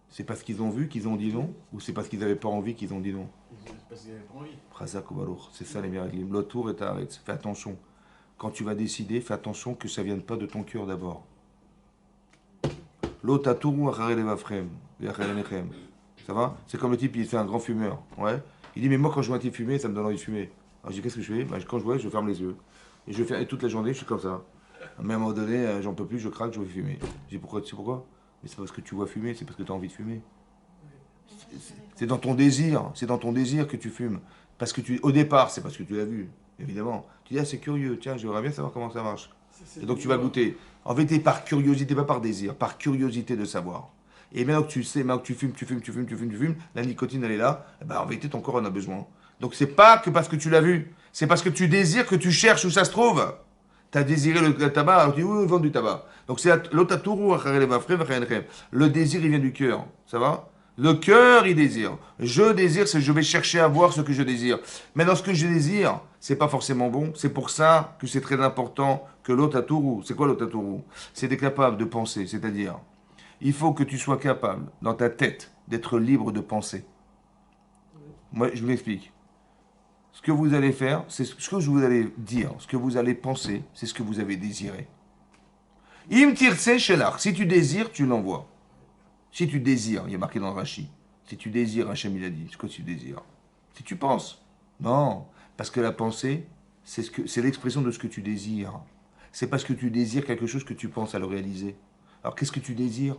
c'est parce qu'ils ont vu qu'ils ont dit non? Ou c'est parce qu'ils n'avaient pas envie qu'ils ont dit non? parce qu'il avait pas envie. Chazak ou Baruch, c'est ça les miraglim. L'autour est arrête. Fais attention. Quand tu vas décider, fais attention que ça vienne pas de ton cœur d'abord. L'otatouru acharelevafrem, ve'acharenechem. Ça va? C'est comme le type, il fait un grand fumeur. Ouais. Il dit, mais moi, quand je vois un type fumer, ça me donne envie de fumer. Alors je dis, qu'est-ce que je fais? Bah, quand je vois, je ferme les yeux. Et je fais et toute la journée, je suis comme ça. Mais à un moment donné, j'en peux plus, je craque, je veux fumer. Je dis, pourquoi? Tu sais pourquoi? Mais c'est pas parce que tu vois fumer, c'est parce que tu as envie de fumer. C'est dans ton désir, c'est dans ton désir que tu fumes. Parce que au départ, c'est parce que tu l'as vu, évidemment. Tu dis, ah, c'est curieux, tiens, j'aimerais bien savoir comment ça marche. Et donc tu vas goûter. En vérité, par curiosité, pas par désir, par curiosité de savoir. Et maintenant que tu sais, maintenant que tu fumes, la nicotine elle est là, eh ben, en vérité ton corps en a besoin. Donc c'est pas que parce que tu l'as vu, c'est parce que tu désires que tu cherches où ça se trouve. Tu as désiré le tabac, alors tu dis oui, vendre du tabac. Donc c'est l'otatouru acharelevafrem ve'acharenechem. Le désir il vient du cœur, ça va? Le cœur il désire. Je désire, c'est je vais chercher à voir ce que je désire. Maintenant ce que je désire, c'est pas forcément bon. C'est pour ça que c'est très important que l'otatouru. C'est quoi l'otatouru? C'est d'être capable de penser, c'est-à-dire il faut que tu sois capable, dans ta tête, d'être libre de penser. Moi, je vous l'explique. Ce que vous allez faire, c'est ce que vous allez dire, ce que vous allez penser, c'est ce que vous avez désiré. Im tirse shelach. Si tu désires, tu l'envoies. Si tu désires, il y a marqué dans le Rashi. Si tu désires, Hachem il a dit, c'est quoi tu désires? Si tu penses. Non, parce que la pensée, c'est l'expression de ce que tu désires. C'est parce que tu désires quelque chose que tu penses à le réaliser. Alors qu'est-ce que tu désires?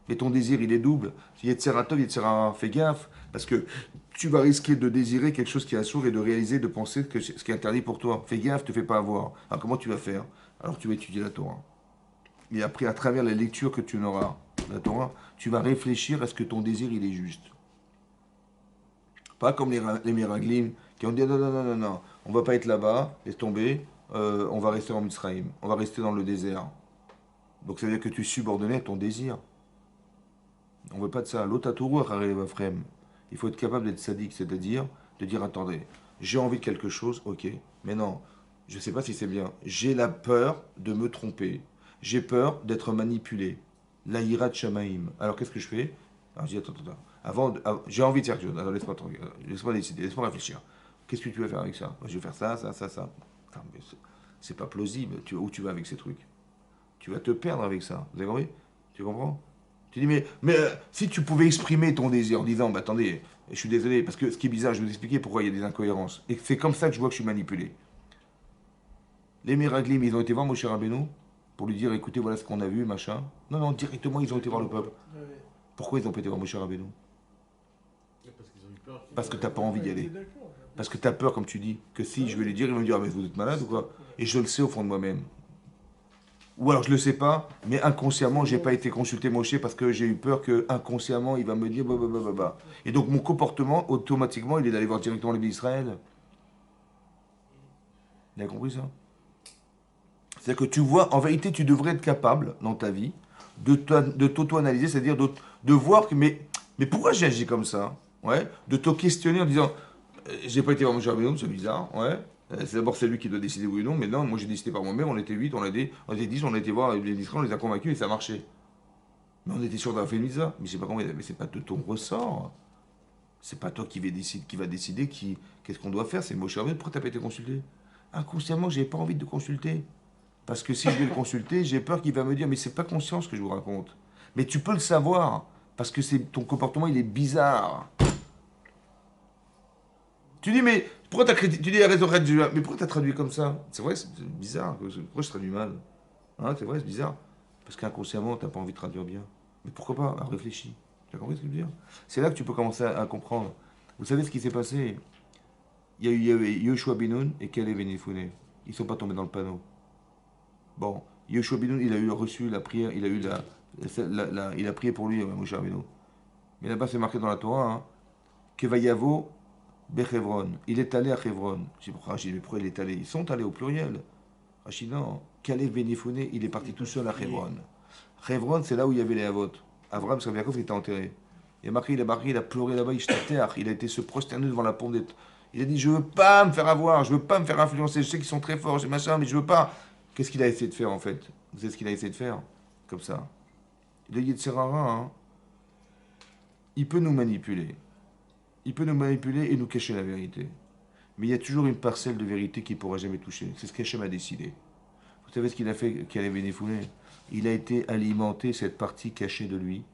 Mais ton désir, il est double. Yetzera tov, Yetzera hara. Fais gaffe, parce que tu vas risquer de désirer quelque chose qui est assourd et de réaliser, de penser que ce qui est interdit pour toi. Fais gaffe, te fais pas avoir. Alors comment tu vas faire? Alors tu vas étudier la Torah. Et après, à travers la lecture que tu auras, la Torah, tu vas réfléchir à ce que ton désir, il est juste. Pas comme les miraglim qui ont dit non, non, non, non, non, on va pas être là-bas, laisse tomber, on va rester en Mitzrayim, on va rester dans le désert. Donc ça veut dire que tu es subordonné à ton désir. On ne veut pas de ça. L'otatouru acharelevafrem. Il faut être capable d'être sadique, c'est-à-dire de dire attendez, j'ai envie de quelque chose, ok, mais non, je ne sais pas si c'est bien. J'ai la peur de me tromper. J'ai peur d'être manipulé. La hirat shamaim. Alors qu'est-ce que je fais? Alors je dis attends. J'ai envie de faire quelque chose. Alors laisse-moi décider, laisse-moi réfléchir. Qu'est-ce que tu vas faire avec ça? Je vais faire ça. Attends, mais c'est pas plausible. Où tu vas avec ces trucs? Tu vas te perdre avec ça. Vous avez compris? Tu comprends? Tu dis, mais si tu pouvais exprimer ton désir en disant, bah attendez, je suis désolé, parce que ce qui est bizarre, je vais vous expliquer pourquoi il y a des incohérences. Et c'est comme ça que je vois que je suis manipulé. Les miraglim, ils ont été voir Moshe Rabbeinu pour lui dire, écoutez, voilà ce qu'on a vu, machin. Non, non, directement, ils ont été voir le peuple. Pourquoi ils ont pas été voir Moshe Rabbeinu? Parce qu'ils ont eu peur. Parce que t'as pas envie d'y aller. Parce que tu as peur, comme tu dis, que si je vais lui dire, ils vont me dire, ah, mais vous êtes malade ou quoi? Et je le sais au fond de moi-même. Ou alors je le sais pas, mais inconsciemment, j'ai pas été consulter Moshe parce que j'ai eu peur que inconsciemment il va me dire bah. Et donc mon comportement, automatiquement, il est d'aller voir directement les d'Israël. Vous avez compris ça? C'est-à-dire que tu vois, en vérité, tu devrais être capable, dans ta vie, de t'auto-analyser, c'est-à-dire de voir que, mais pourquoi j'ai agi comme ça? Ouais, de te questionner en disant, j'ai pas été voir Moshe Rabbeinu, c'est bizarre, ouais. C'est d'abord c'est lui qui doit décider oui ou non, mais non, moi j'ai décidé par moi-même, on était 8, on était 10, on a été voir les Israéliens, on les a convaincus et ça marchait. Mais on était sûr d'avoir fait une mitzvah. Mais c'est pas comment, mais c'est pas de ton ressort. C'est pas toi qui va décider qu'est-ce qu'on doit faire, c'est Moshe Rabbeinu. Pourquoi t'as pas été consulté? Inconsciemment, j'ai pas envie de consulter. Parce que si je vais le consulter, j'ai peur qu'il va me dire, mais c'est pas conscient ce que je vous raconte. Mais tu peux le savoir, parce que ton comportement il est bizarre. Tu dis, mais pourquoi t'as critiqué? Tu dis, mais pourquoi t'as traduit comme ça? C'est vrai, c'est bizarre. Pourquoi je traduis mal? Hein, c'est vrai, c'est bizarre. Parce qu'inconsciemment, t'as pas envie de traduire bien. Mais pourquoi pas? Alors réfléchis. Tu as compris ce que je veux dire? C'est là que tu peux commencer à comprendre. Vous savez ce qui s'est passé? Il y a eu Yoshua Binoun et Caleb Ben Yefouné. Ils ne sont pas tombés dans le panneau. Bon, Yoshua Binoun, il a eu reçu la prière, il a eu il a prié pour lui, Moshe Rabbeinu. Mais là-bas, c'est marqué dans la Torah, hein, Kevayavo Bechevron. Il est allé à Chevron. Je dis, mais pourquoi il est allé? Ils sont allés au pluriel. Rachid, non. Caleb Ben Yefouné, il est parti tout seul à Chevron. Chevron, c'est là où il y avait les Havot. Avraham, c'est Yaakov, il était enterré. Il a pleuré là-bas, il a été se prosterner devant la pompe des... Il a dit, je veux pas me faire avoir, je veux pas me faire influencer, je sais qu'ils sont très forts, j'ai machin, mais je veux pas. Qu'est-ce qu'il a essayé de faire en fait? Vous savez ce qu'il a essayé de faire? Comme ça. Le Yetzirah, hein, il peut nous manipuler. Il peut nous manipuler et nous cacher la vérité. Mais il y a toujours une parcelle de vérité qu'il ne pourra jamais toucher. C'est ce qu'Hachem a décidé. Vous savez ce qu'il a fait, qu'il avait défoulé? Il a été alimenté cette partie cachée de lui.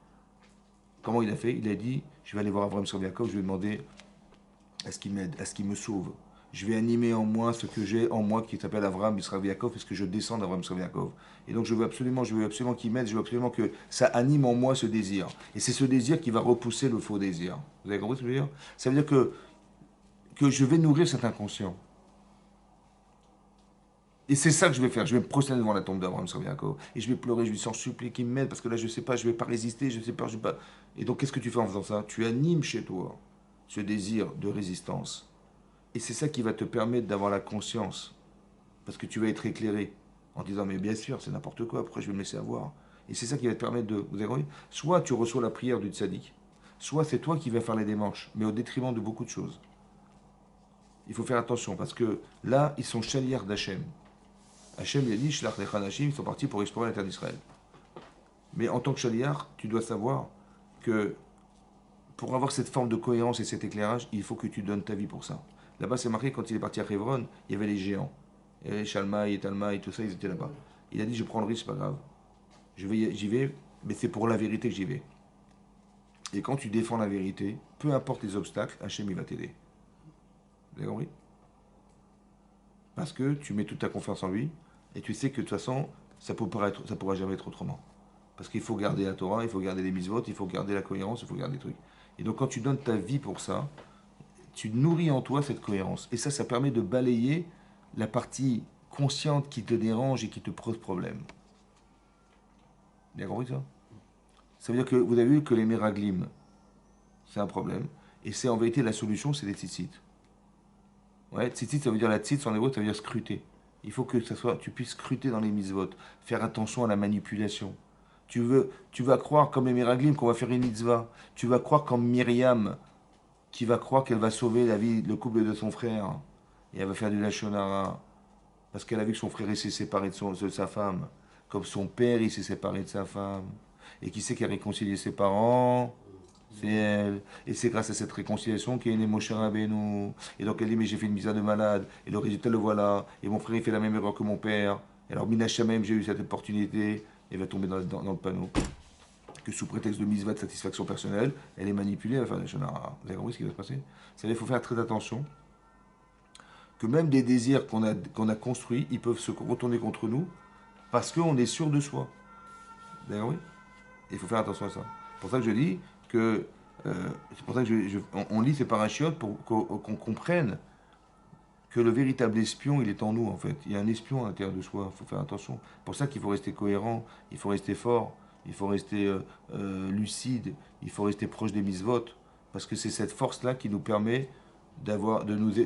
Comment il a fait? Il a dit, je vais aller voir Abraham sur Yaakov, je vais lui demander à ce qu'il m'aide, à ce qu'il me sauve. Je vais animer en moi ce que j'ai en moi qui s'appelle Abraham Israël Yaakov, parce que je descends d'Abraham Israël Yaakov. Et donc je veux absolument qu'il m'aide, je veux absolument que ça anime en moi ce désir. Et c'est ce désir qui va repousser le faux désir. Vous avez compris ce que je veux dire? Ça veut dire que je vais nourrir cet inconscient. Et c'est ça que je vais faire. Je vais me prosterner devant la tombe d'Abraham sur Yaakov. Et je vais pleurer, je vais s'en supplier qu'il m'aide, parce que là, je ne sais pas, je ne vais pas résister, je ne sais pas, je vais pas. Et donc, qu'est-ce que tu fais en faisant ça? Tu animes chez toi ce désir de résistance. Et c'est ça qui va te permettre d'avoir la conscience. Parce que tu vas être éclairé. En disant, mais bien sûr, c'est n'importe quoi, pourquoi je vais me laisser avoir? Et c'est ça qui va te permettre de. Vous avez compris? Soit tu reçois la prière du tzaddik, soit c'est toi qui vas faire les démarches, mais au détriment de beaucoup de choses. Il faut faire attention, parce que là, ils sont chalières d'Hachem. Hachem, il a dit, Shlach Lecha Nashim, ils sont partis pour explorer la terre d'Israël. Mais en tant que chaliar, tu dois savoir que pour avoir cette forme de cohérence et cet éclairage, il faut que tu donnes ta vie pour ça. Là-bas, c'est marqué, quand il est parti à Hebron, il y avait les géants. Il y avait Shalmaï et Talmaï, tout ça, ils étaient là-bas. Il a dit, je prends le risque, c'est pas grave. J'y vais, mais c'est pour la vérité que j'y vais. Et quand tu défends la vérité, peu importe les obstacles, Hachem, il va t'aider. Vous avez compris? Parce que tu mets toute ta confiance en lui, et tu sais que de toute façon, ça ne pourra jamais être autrement. Parce qu'il faut garder la Torah, il faut garder les mitzvot, il faut garder la cohérence, il faut garder les trucs. Et donc quand tu donnes ta vie pour ça, tu nourris en toi cette cohérence. Et ça permet de balayer la partie consciente qui te dérange et qui te pose problème. Vous avez compris ça? Ça veut dire que vous avez vu que les méraglim, c'est un problème. Et c'est en vérité la solution, c'est les tzitzit. Ouais, tzitzit, ça veut dire la tzitz en hébreu, ça veut dire scruter. Il faut que tu puisses scruter dans les mitzvot, faire attention à la manipulation. Tu vas croire comme les Miraglim qu'on va faire une mitzvah. Tu vas croire comme Myriam, qui va croire qu'elle va sauver la vie, le couple de son frère. Et elle va faire du lashon hara. Parce qu'elle a vu que son frère s'est séparé de sa femme. Comme son père, il s'est séparé de sa femme. Et qui sait qui a réconcilié ses parents? C'est elle. Et c'est grâce à cette réconciliation qu'il y a une Moshe Rabbeinu. Et donc elle dit, mais j'ai fait une misère de malade. Et le résultat, le voilà. Et mon frère, il fait la même erreur que mon père. Et alors, Minashamem, j'ai eu cette opportunité. Elle va tomber dans le panneau. Que sous prétexte de misva de satisfaction personnelle, elle est manipulée à faire des choses. Vous avez compris ce qui va se passer? Il faut faire très attention. Que même des désirs qu'on a construits, ils peuvent se retourner contre nous. Parce qu'on est sûr de soi. D'accord, oui? Il faut faire attention à ça. C'est pour ça que je dis que c'est pour ça que on lit ces parachiotes pour qu'on comprenne que le véritable espion, il est en nous en fait. Il y a un espion à l'intérieur de soi, il faut faire attention. C'est pour ça qu'il faut rester cohérent, il faut rester fort, il faut rester lucide, il faut rester proche des mitzvot, parce que c'est cette force-là qui nous permet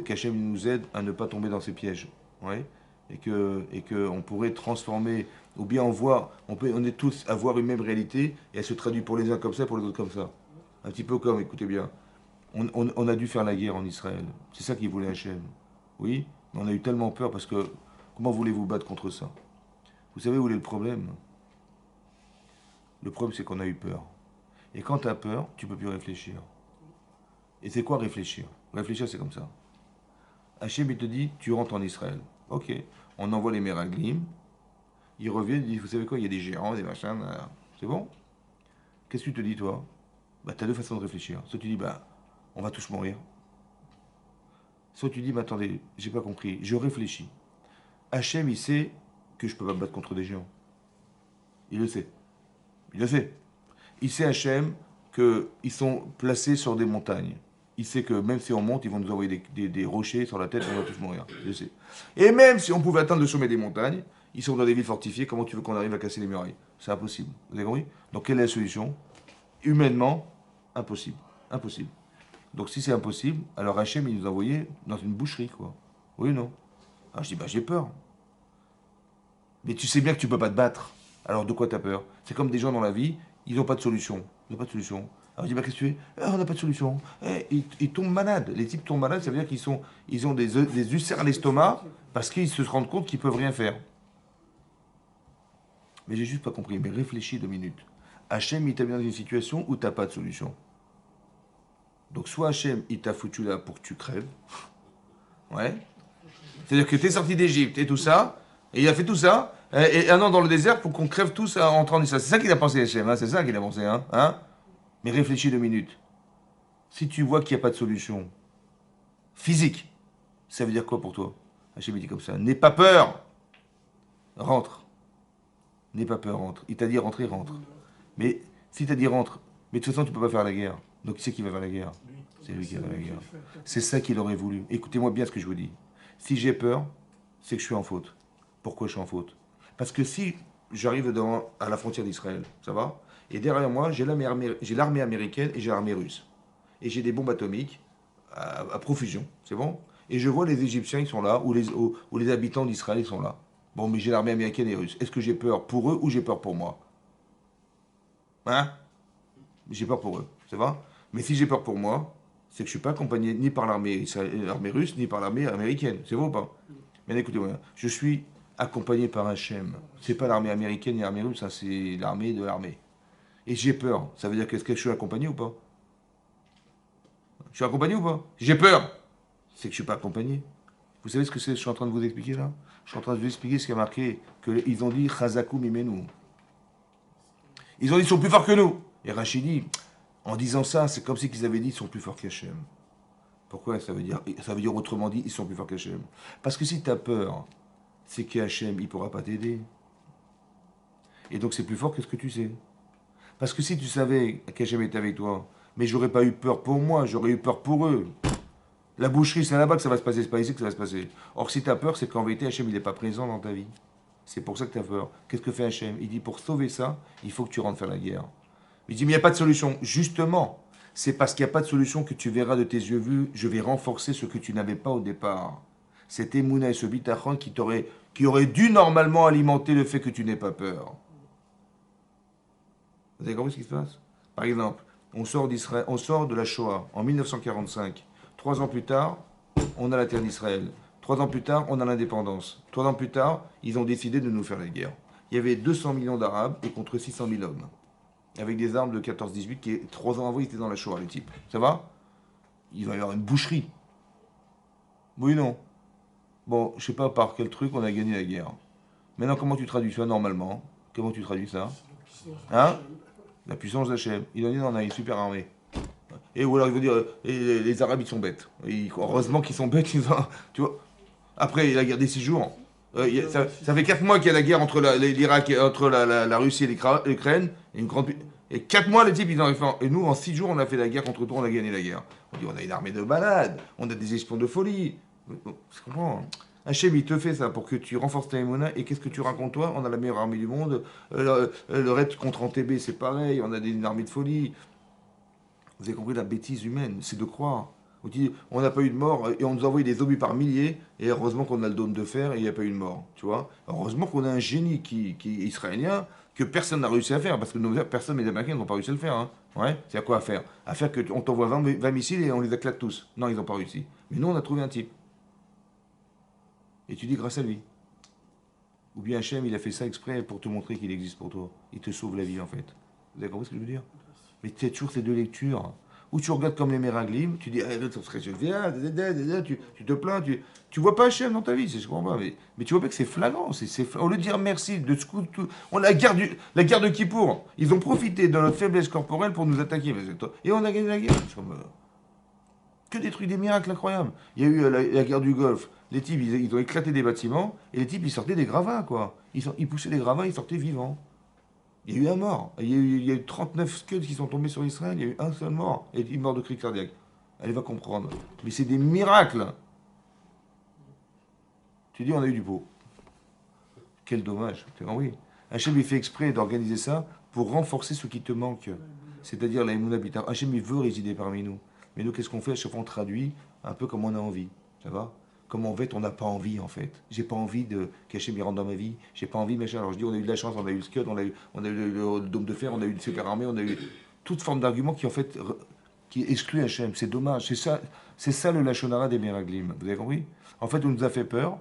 qu'Hachem nous aide à ne pas tomber dans ces pièges. Ouais? Et que on pourrait transformer, ou bien on est tous à voir une même réalité, et elle se traduit pour les uns comme ça, pour les autres comme ça. Un petit peu comme, écoutez bien, on a dû faire la guerre en Israël. C'est ça qu'il voulait Hachem. Oui, mais on a eu tellement peur parce que, comment voulez-vous battre contre ça? Vous savez où est le problème? Le problème, c'est qu'on a eu peur. Et quand tu as peur, tu ne peux plus réfléchir. Et c'est quoi réfléchir? Réfléchir, c'est comme ça. Hachem, il te dit, tu rentres en Israël. Ok, on envoie les Meraglim, ils reviennent, ils disent, vous savez quoi, il y a des géants, des machins, c'est bon? Qu'est-ce que tu te dis, toi? Bah, tu as deux façons de réfléchir. Soit tu dis, bah, on va tous mourir. Soit tu dis, mais attendez, j'ai pas compris, je réfléchis. Hachem, il sait que je peux pas me battre contre des géants. Il le sait. Il le sait. Il sait, Hachem, qu'ils sont placés sur des montagnes. Il sait que même si on monte, ils vont nous envoyer des rochers sur la tête, on va tous mourir. Il le sait. Et même si on pouvait atteindre le sommet des montagnes, ils sont dans des villes fortifiées, comment tu veux qu'on arrive à casser les murailles? C'est impossible. Vous avez compris? Donc quelle est la solution? Humainement, impossible. Impossible. Donc si c'est impossible, alors Hachem, il nous a envoyé dans une boucherie, quoi. Oui ou non? Alors je dis, bah j'ai peur. Mais tu sais bien que tu peux pas te battre. Alors de quoi tu as peur? C'est comme des gens dans la vie, ils n'ont pas de solution. Ils n'ont pas de solution. Alors je dis, bah qu'est-ce que tu fais? Ah, on n'a pas de solution. Ils tombent malades. Les types tombent malades, ça veut dire qu'ils ont des ulcères à l'estomac parce qu'ils se rendent compte qu'ils peuvent rien faire. Mais j'ai juste pas compris. Mais réfléchis 2 minutes. Hachem, il t'a mis dans une situation où tu n'as pas de solution. Donc soit Hachem, il t'a foutu là pour que tu crèves. Ouais. C'est-à-dire que tu es sorti d'Égypte et tout ça, et il a fait tout ça, et un an dans le désert pour qu'on crève tous en entrant en Israël. C'est ça qu'il a pensé Hachem, hein, c'est ça qu'il a pensé. Hein. Mais réfléchis 2 minutes. Si tu vois qu'il n'y a pas de solution physique, ça veut dire quoi pour toi? Hachem dit comme ça, n'aie pas peur, rentre. N'aie pas peur, rentre. Il t'a dit rentrer, rentre. Mais si t'as dit rentre, mais de toute façon tu peux pas faire la guerre. Donc qui c'est qui va faire la guerre? C'est lui qui va faire la guerre. C'est ça qu'il aurait voulu. Écoutez-moi bien ce que je vous dis. Si j'ai peur, c'est que je suis en faute. Pourquoi je suis en faute? Parce que si j'arrive à la frontière d'Israël, ça va? Et derrière moi, j'ai l'armée américaine et j'ai l'armée russe. Et j'ai des bombes atomiques à profusion, c'est bon? Et je vois les Égyptiens, ils sont là, ou les habitants d'Israël, ils sont là. Bon, mais j'ai l'armée américaine et russe. Est-ce que j'ai peur pour eux ou j'ai peur pour moi? Hein? J'ai peur pour eux, ça va? Mais si j'ai peur pour moi, c'est que je ne suis pas accompagné ni par l'armée russe, ni par l'armée américaine. C'est vrai ou pas? Mais écoutez-moi, je suis accompagné par Hachem. C'est pas l'armée américaine ni l'armée russe, ça c'est l'armée de l'armée. Et j'ai peur. Ça veut dire qu'est-ce que je suis accompagné ou pas? Je suis accompagné ou pas? J'ai peur. C'est que je ne suis pas accompagné. Vous savez ce que c'est que je suis en train de vous expliquer là? Je suis en train de vous expliquer ce qui a marqué, qu'ils ont dit Chazakou Mimenu. Ils ont dit ils sont plus forts que nous. Et Rachid dit, en disant ça, c'est comme si ils avaient dit ils sont plus forts qu'Hachem. Pourquoi ça veut dire? Ça veut dire autrement dit, ils sont plus forts qu'Hachem. Parce que si tu as peur, c'est qu'Hachem, il ne pourra pas t'aider. Et donc c'est plus fort que ce que tu sais. Parce que si tu savais qu'Hachem était avec toi, mais j'aurais pas eu peur pour moi, j'aurais eu peur pour eux. La boucherie, c'est là-bas que ça va se passer, c'est pas ici que ça va se passer. Or, si tu as peur, c'est qu'en vérité, Hachem, il n'est pas présent dans ta vie. C'est pour ça que tu as peur. Qu'est-ce que fait Hachem? Il dit, pour sauver ça, il faut que tu rentres faire la guerre. Il dit, mais il n'y a pas de solution. Justement, c'est parce qu'il n'y a pas de solution que tu verras de tes yeux vus, je vais renforcer ce que tu n'avais pas au départ. Cet émouna et ce bitachon qui aurait dû normalement alimenter le fait que tu n'aies pas peur. Vous avez compris ce qui se passe? Par exemple, on sort d'Israël, on sort de la Shoah en 1945. 3 ans plus tard, on a la terre d'Israël. 3 ans plus tard, on a l'indépendance. 3 ans plus tard, ils ont décidé de nous faire la guerre. Il y avait 200 millions d'Arabes et contre 600 000 hommes. Avec des armes de 14-18 qui, 3 ans avant, ils étaient dans la Shoah, les types. Ça va? Il va y avoir une boucherie. Oui, non. Bon, je sais pas par quel truc on a gagné la guerre. Maintenant, comment tu traduis ça normalement? Comment tu traduis ça? Hein? La puissance d'Hachem. Il en dit, on a une super armée. Et ou alors il veut dire, les Arabes ils sont bêtes. Heureusement qu'ils sont bêtes, tu vois. Après la guerre des 6 jours, ça fait 4 mois qu'il y a la guerre entre l'Irak, entre la Russie et l'Ukraine. Et 4 mois les types ils ont fait. Et nous en 6 jours on a fait la guerre contre toi, on a gagné la guerre. On dit on a une armée de malades, on a des espions de folie. Je comprends. Hachem, il te fait ça pour que tu renforces ta émona. Et qu'est-ce que tu racontes toi? On a la meilleure armée du monde. Le raid contre Entebbe, c'est pareil. On a une armée de folie. Vous avez compris la bêtise humaine, c'est de croire. On dit, on n'a pas eu de mort et on nous envoie des obus par milliers et heureusement qu'on a le dôme de fer et il n'y a pas eu de mort, tu vois. Heureusement qu'on a un génie qui est israélien que personne n'a réussi à faire parce que personne, les Américains n'ont pas réussi à le faire. Hein. Ouais, c'est à quoi à faire? À faire qu'on t'envoie 20 missiles et on les éclate tous. Non, ils n'ont pas réussi. Mais nous, on a trouvé un type. Et tu dis grâce à lui. Ou bien Hachem, il a fait ça exprès pour te montrer qu'il existe pour toi. Il te sauve la vie en fait. Vous avez compris ce que je veux dire? Mais tu as toujours ces 2 lectures. Où tu regardes comme les Méraglim, tu dis, ça serait tu te plains, tu vois pas Hachem dans ta vie, je comprends pas. Mais tu vois pas que c'est flagrant. Au lieu de dire merci, on a la guerre de Kippour. Ils ont profité de notre faiblesse corporelle pour nous attaquer. Et on a gagné la guerre. Que des trucs, des miracles incroyables. Il y a eu la guerre du Golfe. Les types, ils ont éclaté des bâtiments, et les types, ils sortaient des gravats, quoi. Ils poussaient des gravats, ils sortaient vivants. Il y a eu un mort. Il y a eu 39 scuds qui sont tombés sur Israël. Il y a eu un seul mort. Et une mort de crise cardiaque. Elle va comprendre. Mais c'est des miracles. Tu dis, on a eu du beau. Quel dommage. Tu as compris? Hachem, il fait exprès d'organiser ça pour renforcer ce qui te manque. C'est-à-dire la Emouna Bita. Hachem, il veut résider parmi nous. Mais nous, qu'est-ce qu'on fait? À chaque fois, on traduit un peu comme on a envie. Ça va? Comme en fait, on n'a pas envie, en fait. J'ai pas envie de qu'Hachem rentre dans ma vie. J'ai pas envie, machin. Alors je dis, on a eu de la chance, on a eu le Scud, on a eu le dôme de fer, on a eu une super armée, on a eu toute forme d'arguments qui, en fait, qui excluent Hachem. C'est dommage. C'est ça le Lachonara des Meraglim. Vous avez compris? En fait, on nous a fait peur.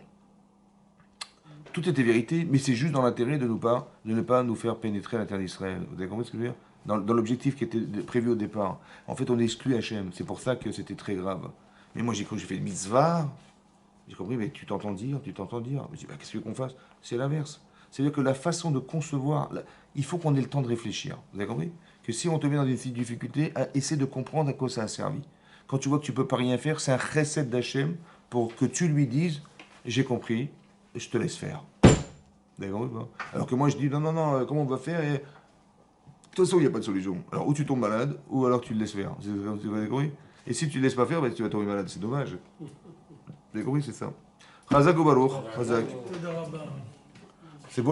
Tout était vérité, mais c'est juste dans l'intérêt de ne pas nous faire pénétrer à la terre d'Israël. Vous avez compris ce que je veux dire? dans l'objectif qui était prévu au départ. En fait, on exclut Hachem. C'est pour ça que c'était très grave. Mais moi, j'ai cru que j'ai fait une mitzvah. J'ai compris, mais tu t'entends dire. Je dis, bah, qu'est-ce que qu'on fasse? C'est l'inverse. C'est-à-dire que la façon de concevoir, il faut qu'on ait le temps de réfléchir. Vous avez compris? Que si on te met dans une difficulté, essaie de comprendre à quoi ça a servi. Quand tu vois que tu peux pas rien faire, c'est un chesed d'Hachem pour que tu lui dises, j'ai compris, je te laisse faire. Vous avez compris ou pas? Alors que moi, je dis, non, comment on va faire? Et de toute façon, il n'y a pas de solution. Alors, ou tu tombes malade, ou alors tu le laisses faire. Vous avez compris? Et si tu ne laisses pas faire, ben, tu vas tomber malade. C'est dommage. Vous avez compris, c'est ça. Chazak ou Baruch. Chazak. Toda Rabba.